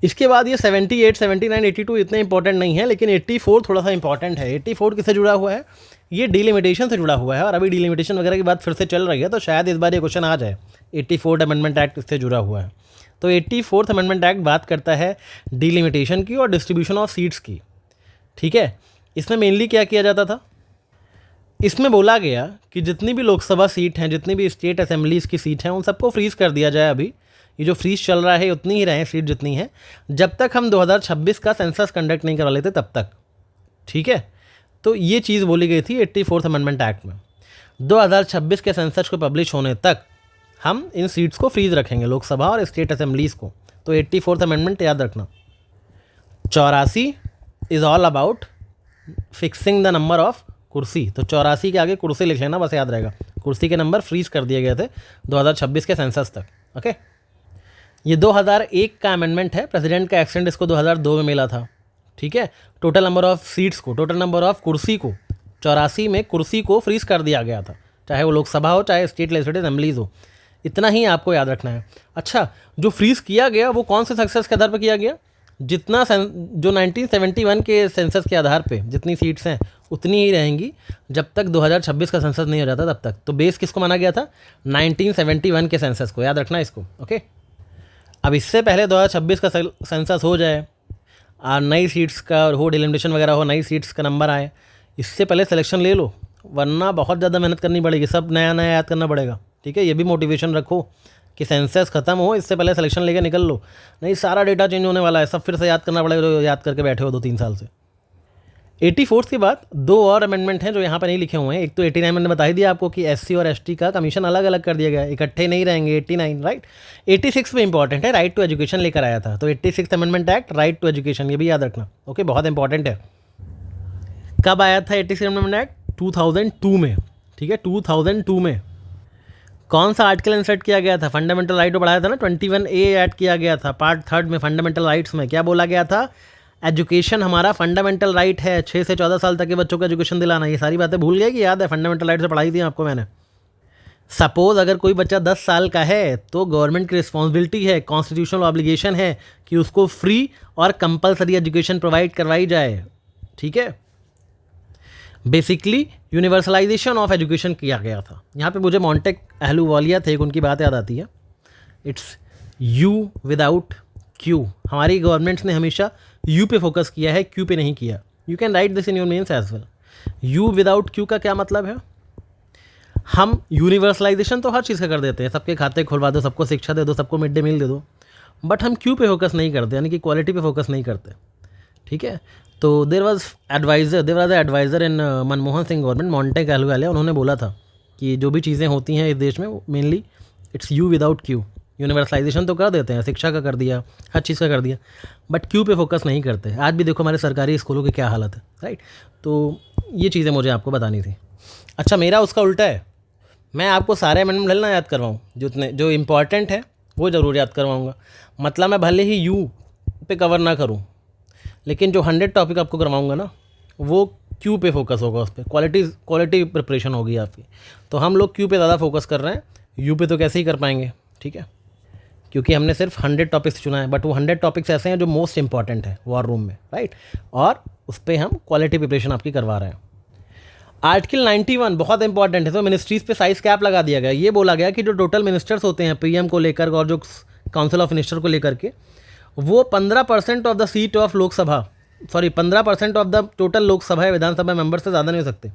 इसके बाद ये 78 79 82 इतने इंपॉर्टेंट नहीं है, लेकिन 84 थोड़ा सा इंपॉर्टेंट है। 84 किससे जुड़ा हुआ है? ये डिलिमिटेशन से जुड़ा हुआ है, और अभी डिलिमिटेशन वगैरह की बात फिर से चल रही है, तो शायद इस बार ये क्वेश्चन आ जाए। 84th अमेंडमेंट एक्ट इससे जुड़ा हुआ है। तो 84th अमेंडमेंट एक्ट बात करता है डिलिमिटेशन की और डिस्ट्रीब्यूशन ऑफ सीट्स की, ठीक है। इसमें मेनली क्या किया जाता था? इसमें बोला गया कि जितनी भी लोकसभा सीट हैं, जितनी भी स्टेट असेंबलीज़ की सीट हैं, उन सबको फ्रीज़ कर दिया जाए। अभी ये जो फ्रीज चल रहा है उतनी ही रहें सीट जितनी है, जब तक हम 2026 का सेंसस कंडक्ट नहीं करवा लेते तब तक, ठीक है। तो ये चीज़ बोली गई थी 84th अमेंडमेंट एक्ट में। 2026 के सेंसस को पब्लिश होने तक हम इन सीट्स को फ्रीज रखेंगे, लोकसभा और स्टेट असेंबलीज़ को। तो 84th अमेंडमेंट याद रखना। 84 is all about fixing the number of कुर्सी। तो 84 के आगे कुर्सी लिख लेना, बस याद रहेगा। कुर्सी के नंबर फ्रीज कर दिए गए थे 2026 के सेंसस तक। ओके, ये 2001 का अमेंडमेंट है, प्रेसिडेंट का एक्सेंट इसको 2002 में मिला था, ठीक है। टोटल नंबर ऑफ सीट्स को, टोटल नंबर ऑफ कुर्सी को 84 में कुर्सी को फ्रीज कर दिया गया था, चाहे वो लोकसभा हो चाहे स्टेट लेजिस्लेटिव असेंबलीज हो। इतना ही आपको याद रखना है। अच्छा, जो फ्रीज किया गया वो कौन से सेंसस के आधार पर किया गया? जितना जो 1971 के सेंसस के आधार पे जितनी सीट्स हैं उतनी ही रहेंगी जब तक 2026 का सेंसस नहीं हो जाता तब तक। तो बेस किसको माना गया था? 1971 के सेंसस को, याद रखना इसको। ओके, अब इससे पहले 2026 का सेंसस हो जाए और नई सीट्स का हो, डिलिमिटेशन वगैरह हो, नई सीट्स का नंबर आए, इससे पहले सिलेक्शन ले लो, वरना बहुत ज़्यादा मेहनत करनी पड़ेगी, सब नया नया याद करना पड़ेगा, ठीक है। ये भी मोटिवेशन रखो कि सेंसस खत्म हो इससे पहले सिलेक्शन लेकर निकल लो, नहीं सारा डेटा चेंज होने वाला है, सब फिर से याद करना पड़ेगा जो याद करके बैठे हो 2-3 साल से। 84th के बाद 2 और अमेंडमेंट हैं जो यहाँ पर नहीं लिखे हुए हैं। एक तो 89 मैंने बता ही दिया आपको कि एससी और एसटी का कमीशन अलग अलग कर दिया गया है, इकट्ठे नहीं रहेंगे, 89, राइट। 86 में इंपॉर्टेंट है, राइट टू एजुकेशन लेकर आया था, तो 86th amendment act, right to education, ये भी याद रखना। ओके, बहुत इंपॉर्टेंट है। कब आया था 86 अमेंडमेंट एक्ट? 2002 में, ठीक है। 2002 में कौन सा आर्टिकल इंसर्ट किया गया था? फंडामेंटल राइट को बढ़ाया था ना, 21A ऐड किया गया था पार्ट 3 में। फंडामेंटल राइट्स में क्या बोला गया था? एजुकेशन हमारा फंडामेंटल राइट है, 6 से 14 साल तक के बच्चों को एजुकेशन दिलाना। ये सारी बातें भूल गए कि याद है? फंडामेंटल राइट से पढ़ाई थी आपको मैंने। सपोज अगर कोई बच्चा 10 साल का है तो गवर्नमेंट की रिस्पॉन्सिबिलिटी है, कॉन्स्टिट्यूशनल ऑब्लिगेशन है कि उसको फ्री और कंपलसरी एजुकेशन प्रोवाइड करवाई जाए, ठीक है। बेसिकली यूनिवर्सलाइजेशन ऑफ एजुकेशन किया गया था। यहाँ पे मुझे मॉन्टेक अहलूवालिया थे, उनकी बात याद आती है। It's you without Q. हमारी गवर्नमेंट्स ने हमेशा यू पे फोकस किया है, क्यू पे नहीं किया। You can write this in your mains as well. U without Q का क्या मतलब है? हम यूनिवर्सलाइजेशन तो हर चीज़ का कर देते हैं, सबके खाते खुलवा दो, सबको शिक्षा दे दो, सबको मिड डे मील दे दो, बट हम क्यू पे फोकस नहीं करते, यानी कि क्वालिटी पे फोकस नहीं करते, ठीक है। तो there was adviser in Manmohan Singh government, Montek Ahluwalia, उन्होंने बोला था कि जो भी चीज़ें होती हैं इस देश में mainly it's you without Q. Universalization तो कर देते हैं, शिक्षा का कर दिया, हर चीज़ का कर दिया, बट क्यू पे फोकस नहीं करते। आज भी देखो हमारे सरकारी स्कूलों की क्या हालत है, राइट। तो ये चीज़ें मुझे आपको बतानी थी। अच्छा, मेरा उसका उल्टा है, मैं आपको सारे अमेंडमेंट भले ना याद करवाऊँ, जितने जो इम्पॉर्टेंट है वो ज़रूर याद करवाऊँगा। मतलब मैं भले ही यू पे कवर ना करूँ, लेकिन जो 100 टॉपिक आपको करवाऊँगा ना वो क्यू पे फोकस होगा, उस पर क्वालिटी प्रिपरेशन होगी आपकी। तो हम लोग क्यू पे ज़्यादा फोकस कर रहे हैं, यू पे तो कैसे ही कर पाएंगे, ठीक है, क्योंकि हमने सिर्फ 100 टॉपिक्स चुना है, बट वो 100 टॉपिक्स ऐसे हैं जो मोस्ट इंपॉर्टेंट है वॉर रूम में, राइट, और उस पर हम क्वालिटी प्रिपरेशन आपकी करवा रहे हैं। आर्टिकल 91 बहुत इंपॉर्टेंट है। तो मिनिस्ट्रीज़ पे साइज कैप लगा दिया गया। ये बोला गया कि जो टोटल मिनिस्टर्स होते हैं पीएम को लेकर और जो काउंसिल ऑफ मिनिस्टर को लेकर के, वो 15% of the seat of Lok Sabha, 15% of the total Lok Sabha या विधानसभा मेंबर से ज़्यादा नहीं हो सकते।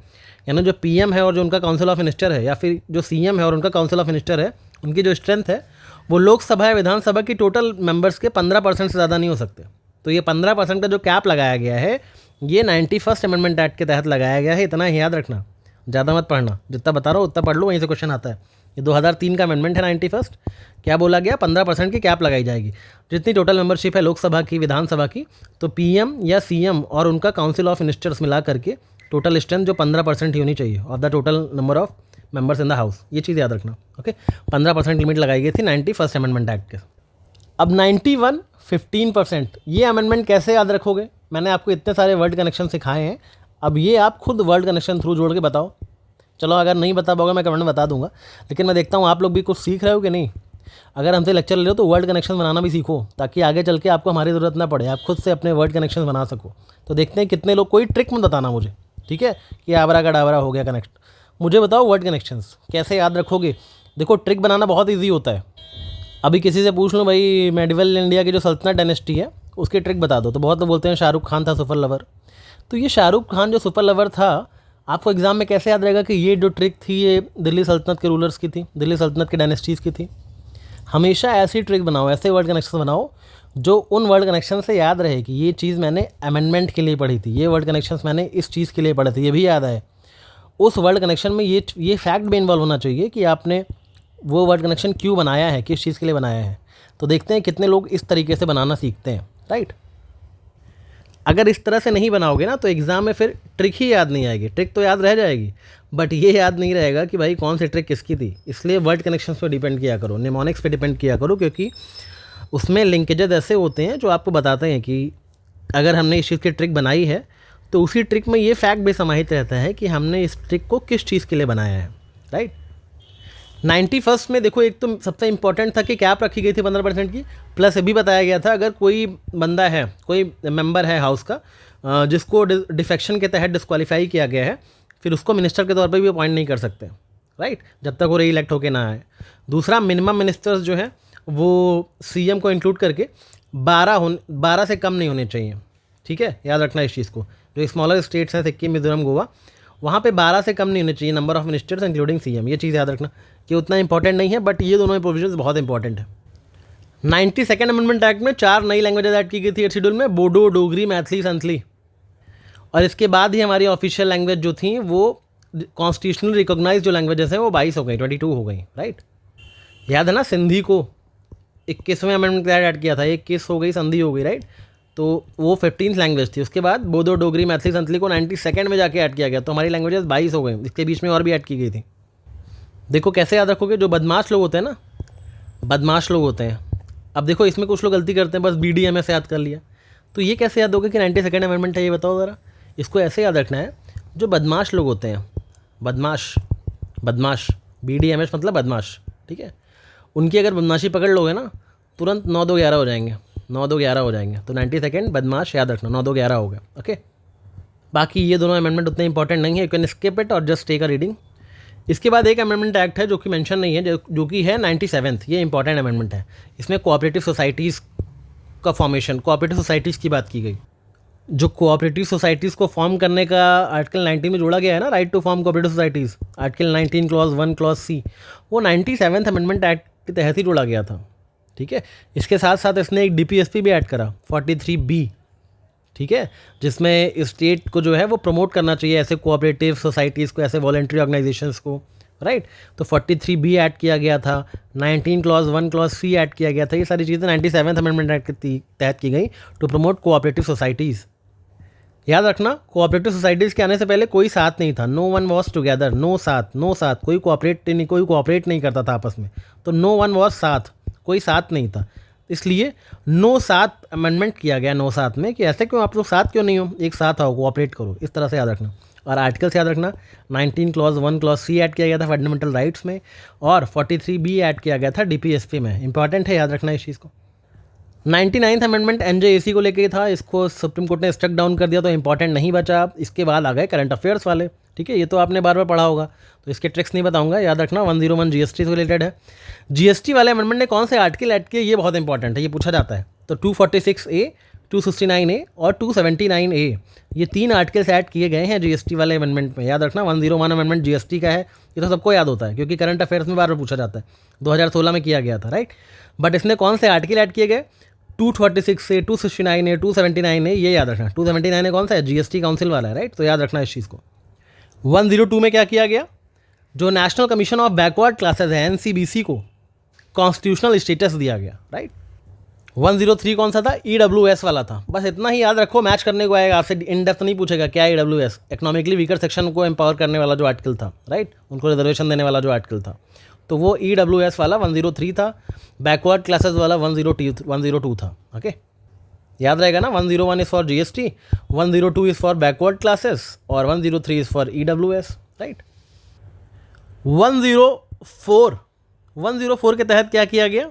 यानी जो पीएम है और जो उनका काउंसिल ऑफ मिनिस्टर है, या फिर जो सीएम है और उनका काउंसिल ऑफ मिनिस्टर है, उनकी जो स्ट्रेंथ है वो लोकसभा या विधानसभा की टोटल मेंबर्स के 15% से ज़्यादा नहीं हो सकते। तो ये 15% का जो कैप लगाया गया है, ये 91st अमेंडमेंट एक्ट के तहत लगाया गया है। इतना ही याद रखना, ज़्यादा मत पढ़ना, जितना बता रहा हूँ उतना पढ़ लो, वहीं से क्वेश्चन आता है। ये 2003 का अमेंडमेंट है 91st। क्या बोला गया? 15% की कैप लगाई जाएगी जितनी टोटल मेंबरशिप है लोकसभा की, विधानसभा की, तो पीएम या सीएम और उनका काउंसिल ऑफ मिनिस्टर्स मिला करके टोटल स्ट्रेंथ जो 15% ही होनी चाहिए of the total number of members in the house. ये चीज़ याद रखना, ओके। 15% लिमिट लगाई गई थी 91st अमेंडमेंट एक्ट के। अब 91 15%, ये अमेंडमेंट कैसे याद रखोगे? मैंने आपको इतने सारे वर्ड कनेक्शन सिखाए हैं, अब ये आप खुद वर्ड कनेक्शन थ्रू जोड़ के बताओ। चलो अगर नहीं बता पाओगे मैं कमेंट में बता दूंगा, लेकिन मैं देखता हूँ आप लोग भी कुछ सीख रहे हो कि नहीं। अगर हमसे लेक्चर ले रहे हो तो वर्ड कनेक्शन बनाना भी सीखो, ताकि आगे चल के आपको हमारी ज़रूरत ना पड़े, आप खुद से अपने वर्ड कनेक्शन बना सको। तो देखते हैं कितने लोग, कोई ट्रिक मत बताना मुझे, ठीक है, कि आबरा का डाबरा हो गया कनेक्ट। मुझे बताओ वर्ड कनेक्शंस कैसे याद रखोगे। देखो ट्रिक बनाना बहुत ईजी होता है। अभी किसी से पूछ लो भाई मेडिवल इंडिया की जो सल्तनत डायनेस्टी है उसकी ट्रिक बता दो, तो बहुत लोग बोलते हैं शाहरुख खान था सुपर लवर। तो ये शाहरुख खान जो सुपर लवर था, आपको एग्जाम में कैसे याद रहेगा कि ये जो ट्रिक थी ये दिल्ली सल्तनत के रूलर्स की थी, दिल्ली सल्तनत के डायनेस्टीज़ की थी। हमेशा ऐसी ट्रिक बनाओ, ऐसे वर्ड कनेक्शन बनाओ जो उन वर्ड कनेक्शन से याद रहे कि ये चीज़ मैंने अमेंडमेंट के लिए पढ़ी थी, ये वर्ड कनेक्शन मैंने इस चीज़ के लिए पढ़े थे, ये भी याद आए। उस वर्ड कनेक्शन में ये फैक्ट भी इन्वॉल्व होना चाहिए कि आपने वो वर्ड कनेक्शन क्यों बनाया है, किस चीज़ के लिए बनाया है। तो देखते हैं कितने लोग इस तरीके से बनाना सीखते हैं, राइट। अगर इस तरह से नहीं बनाओगे ना तो एग्ज़ाम में फिर ट्रिक ही याद नहीं आएगी। ट्रिक तो याद रह जाएगी, बट ये याद नहीं रहेगा कि भाई कौन सी ट्रिक किसकी थी। इसलिए वर्ड कनेक्शंस पे डिपेंड किया करो, निमोनिक्स पे डिपेंड किया करो, क्योंकि उसमें लिंकेजेस ऐसे होते हैं जो आपको बताते हैं कि अगर हमने इस चीज़ की ट्रिक बनाई है तो उसी ट्रिक में ये फैक्ट भी समाहित रहता है कि हमने इस ट्रिक को किस चीज़ के लिए बनाया है, राइट। 91st में देखो एक तो सबसे इंपॉर्टेंट था कि कैप रखी गई थी 15% की, प्लस ये भी बताया गया था अगर कोई बंदा है, कोई मेंबर है हाउस का जिसको डिफेक्शन के तहत डिस्क्वालीफाई किया गया है, फिर उसको मिनिस्टर के तौर पर भी अपॉइंट नहीं कर सकते, राइट, जब तक वो री इलेक्ट होकर ना आए। दूसरा, मिनिमम मिनिस्टर्स जो है वो सीएम को इंक्लूड करके 12 से कम नहीं होने चाहिए, ठीक है, याद रखना इस चीज़ को। जो स्मॉलर स्टेट्स हैं सिक्किम, मिजोरम, गोवा, वहाँ पे 12 से कम नहीं होने चाहिए number of ministers including CM. ये चीज़ याद रखना कि उतना इंपॉर्टेंट नहीं है, बट ये दोनों प्रोविजंस बहुत इंपॉर्टेंट है। 92nd अमेंडमेंट एक्ट में 4 नई लैंग्वेजेस ऐड की गई थी शेड्यूल में, बोडो, डोगरी, मैथिली, संथली। और इसके बाद ही हमारी ऑफिशियल लैंग्वेज जो थी वो कॉन्स्टिट्यूशनल रिकॉग्नाइज जो लैंग्वेजेस हैं वो 22 हो गई, 22 हो गई, राइट। याद है ना, सिंधी को 21वें अमेंडमेंट के ऐड किया था, 21 हो गई, संधि हो गई, राइट। तो वो 15th लैंग्वेज थी। उसके बाद बोडो, डोगरी, मैथिली, संथली को 92nd में जाके ऐड किया गया, तो हमारी लैंग्वेजेस 22 हो गई। इसके बीच में और भी ऐड की गई थी। देखो कैसे याद रखोगे, जो बदमाश लोग होते हैं ना, बदमाश लोग होते हैं, अब देखो इसमें कुछ लोग गलती करते हैं, बस BDMS याद कर लिया, तो ये कैसे याद होगा कि 92nd अमेंडमेंट है, ये बताओ ज़रा। इसको ऐसे याद रखना है, जो बदमाश लोग होते हैं, बदमाश BDMS मतलब बदमाश, ठीक है, उनकी अगर बदमाशी पकड़ लोगे ना तुरंत 9-2-11 हो जाएंगे, 9-2-11 हो जाएंगे। तो 92nd बदमाश याद रखना, 9-2-11 हो गया, ओके। बाकी ये दोनों अमेंडमेंट उतने इंपॉर्टेंट नहीं है, यू कैन स्किप इट और जस्ट टेक अ रीडिंग। इसके बाद एक अमेंडमेंट एक्ट है जो कि मेंशन नहीं है, जो कि है 97th। ये इंपॉर्टेंट अमेंडमेंट है। इसमें कोऑपरेटिव सोसाइटीज़ का फॉर्मेशन, कोऑपरेटिव सोसाइटीज़ की बात की गई। जो कोऑपरेटिव सोसाइटीज़ को फॉर्म करने का आर्टिकल 90 में जोड़ा गया है ना, right to form cooperative societies, article 19 clause 1 clause C, वो 97th अमेंडमेंट एक्ट के तहत ही जोड़ा गया था, ठीक है। इसके साथ साथ इसने एक DPSP भी ऐड करा 43B, ठीक है, जिसमें स्टेट को जो है वो प्रमोट करना चाहिए ऐसे कोऑपरेटिव सोसाइटीज़ को, ऐसे वॉलंटरी ऑर्गेनाइजेशंस को, राइट। तो 43B ऐड किया गया था, 19 क्लॉज 1 क्लॉज C ऐड किया गया था। ये सारी चीज़ें 97th अमेंडमेंट एक्ट के तहत की गई टू प्रमोट कोऑपरेटिव सोसाइटीज़। याद रखना, कोऑपरेटिव सोसाइटीज़ के आने से पहले कोई साथ नहीं था, no one was together, no साथ, कोई कोऑपरेट नहीं करता था आपस में, तो नो वन वॉज साथ, कोई साथ नहीं था, इसलिए नो साथ अमेंडमेंट किया गया नो साथ में, कि ऐसे क्यों आप लोग साथ क्यों नहीं हो, एक साथ आओ, कोऑपरेट करो, इस तरह से याद रखना। और आर्टिकल्स याद रखना, 19 क्लॉज 1 क्लॉज सी ऐड किया गया था फंडामेंटल राइट्स में, और 43 बी ऐड किया गया था डीपीएसपी में, इंपॉर्टेंट है, याद रखना इस चीज़ को। 99th अमेंडमेंट एनजेएसी को लेके था, इसको सुप्रीम कोर्ट ने स्ट्रक डाउन कर दिया, तो इंपॉर्टेंट नहीं बचा। इसके बाद आ गए करंट अफेयर्स वाले, ठीक है, ये तो आपने बार बार पढ़ा होगा, तो इसके ट्रिक्स नहीं बताऊंगा, याद रखना। 101 जीएसटी से रिलेटेड है। जीएसटी वाले अमेंडमेंट ने कौन से आर्टिकल ऐड किए, ये बहुत इंपॉर्टेंट है, ये पूछा जाता है। तो 246A, 269A और 279A, ये 3 आर्टिकल्स ऐड किए गए हैं जीएसटी वाले अमेंडमेंट में, याद रखना। 101 अमेंडमेंट जीएसटी का है, ये तो सबको याद होता है क्योंकि करंट अफेयर्स में बार बार पूछा जाता है, 2016 में किया गया था, राइट। बट इसमें कौन से आर्टिकल ऐड किए गए, 246A, 269A, 279A, ये याद रखना। 279A कौन सा है, जीएसटी काउंसिल वाला है, राइट, तो याद रखना इस चीज़ को। 102 में क्या किया गया, जो national commission of backward classes है एनसीबीसी को कॉन्स्टिट्यूशनल स्टेटस दिया गया, राइट। 103 कौन सा था, ईडब्ल्यूएस वाला था, बस इतना ही याद रखो, मैच करने को आएगा, आपसे इन डेप्थ नहीं पूछेगा क्या ईडब्ल्यूएस, इकोनॉमिकली वीकर सेक्शन को एम्पावर करने वाला जो आर्टिकल था, राइट, उनको रिजर्वेशन देने वाला जो आर्टिकल था, तो वो ईडब्ल्यूएस वाला 103 था। बैकवर्ड क्लासेस वाला 102 था, ओके, याद रहेगा ना। 101 is for GST, 102 is for backward classes और 103 इज़ फॉर ईडब्ल्यूएस, राइट। 104 के तहत क्या किया गया,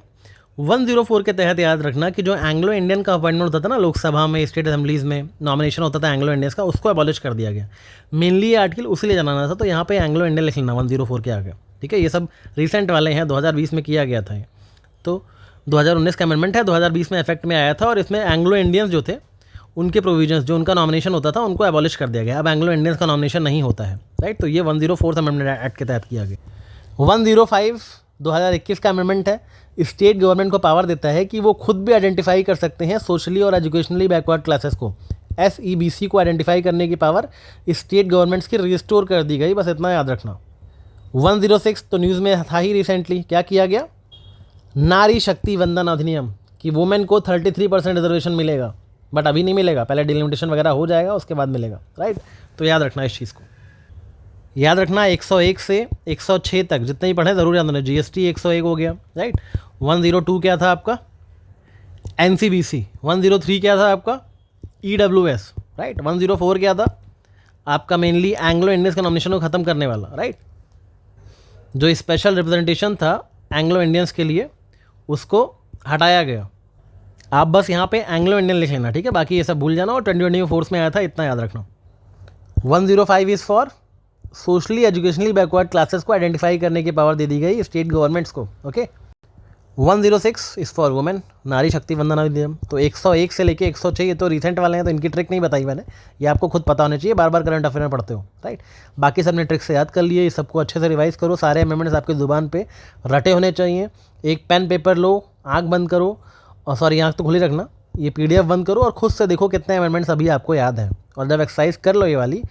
104 के तहत याद रखना कि जो एंग्लो इंडियन का अपॉइंटमेंट होता था ना लोकसभा में, स्टेट असेंबलीज में नॉमिनेशन होता था एंग्लो इंडियंस का, उसको अबॉलिश कर दिया गया। मेनली ये आर्टिकल उसी जनाना था, तो यहाँ पे एंग्लो इंडियन लिख लेना 104 के आगे, ठीक है। ये सब रिसेंट वाले हैं, 2020 में किया गया था ये, तो 2019 का अमेंडमेंट है, 2020 में इफेक्ट में आया था, और इसमें एंग्लो इंडियंस जो थे उनके प्रोविजंस, जो उनका नॉमिनेशन होता था, उनको एबॉलिश कर दिया गया। अब एंग्लो इंडियंस का नॉमिनेशन नहीं होता है, राइट, तो ये 104 अमेंडमेंट एक्ट के तहत किया गया। 105 2021 का अमेंडमेंट है, स्टेट गवर्नमेंट को पावर देता है कि वो खुद भी आइडेंटिफाई कर सकते हैं सोशली और एजुकेशनली बैकवर्ड क्लासेस को। SEBC को आइडेंटिफाई करने की पावर स्टेट गवर्नमेंट्स की रिस्टोर कर दी गई, बस इतना याद रखना। 106 तो न्यूज़ में था ही रिसेंटली, क्या किया गया, नारी शक्ति वंदन अधिनियम, कि वुमेन को 33% रिजर्वेशन मिलेगा, बट अभी नहीं मिलेगा, पहले डिलिमिटेशन वगैरह हो जाएगा, उसके बाद मिलेगा, राइट, तो याद रखना इस चीज़ को। याद रखना 101 से 106 तक जितने ही पढ़े ज़रूर याद रखना। जीएसटी 101 हो गया, राइट। 102 क्या था आपका, एनसीबीसी। 103 क्या था आपका, ईडब्ल्यूएस, राइट। 104 क्या था आपका, मेनली एंग्लो इंडियंस के नॉमिनेशन को ख़त्म करने वाला, राइट, जो स्पेशल रिप्रेजेंटेशन था एंग्लो इंडियंस के लिए, उसको हटाया गया। आप बस यहाँ पे एंग्लो इंडियन लिख लेना, ठीक है, बाकी ये सब भूल जाना, और 2020 में फोर्स में आया था, इतना याद रखना। 105 is for socially educationally backward classes को आइडेंटिफाई करने की पावर दे दी गई स्टेट गवर्नमेंट्स को, ओके। 106 इज़ फॉर वुमेन, नारी शक्ति वंदन अधिनियम। तो 101 से लेके 106 ये तो रिसेंट वाले हैं, तो इनकी ट्रिक नहीं बताई मैंने, ये आपको खुद पता होना चाहिए, बार बार करंट अफेयर में पढ़ते हो, राइट। बाकी सबने ट्रिक से याद कर लिए, इस सबको अच्छे से रिवाइज करो, सारे अमेंडमेंट्स आपकी जुबान पे रटे होने चाहिए। एक पेन पेपर लो, आँख बंद करो, और सॉरी आँख तो खुली रखना, ये PDF बंद करो और खुद से देखो कितने अमेंडमेंट्स अभी आपको याद हैं, और जब एक्सरसाइज कर लो ये वाली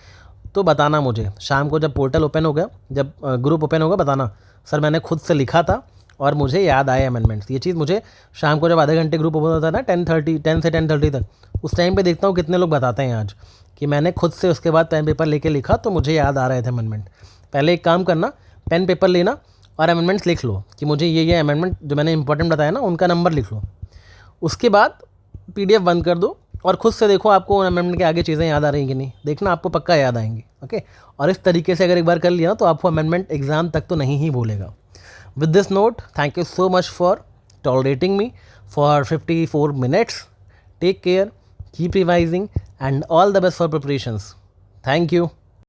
तो बताना मुझे शाम को, जब पोर्टल ओपन होगा, जब ग्रुप ओपन होगा, बताना सर मैंने खुद से लिखा था और मुझे याद आए अमेंडमेंट्स। ये चीज़ मुझे शाम को जब आधे घंटे ग्रुप ओपन होता है ना 10 से 10:30 तक, उस टाइम पे देखता हूँ कितने लोग बताते हैं आज कि मैंने खुद से उसके बाद पेन पेपर लेके लिखा तो मुझे याद आ रहे थे अमेंडमेंट। पहले एक काम करना, पेन पेपर लेना और अमेंडमेंट्स लिख लो कि मुझे ये अमेंडमेंट जो मैंने इंपॉर्टेंट बताया ना उनका नंबर लिख लो। उसके बाद PDF बंद कर दो और खुद से देखो आपको अमेंडमेंट के आगे चीज़ें याद आ रही हैं कि नहीं, देखना आपको पक्का याद आएंगी, ओके। और इस तरीके से अगर एक बार कर लिया तो आपको अमेंडमेंट एग्जाम तक तो नहीं ही भूलेगा। With this note, thank you so much for tolerating me for 54 minutes. Take care, keep revising, and all the best for preparations. Thank you.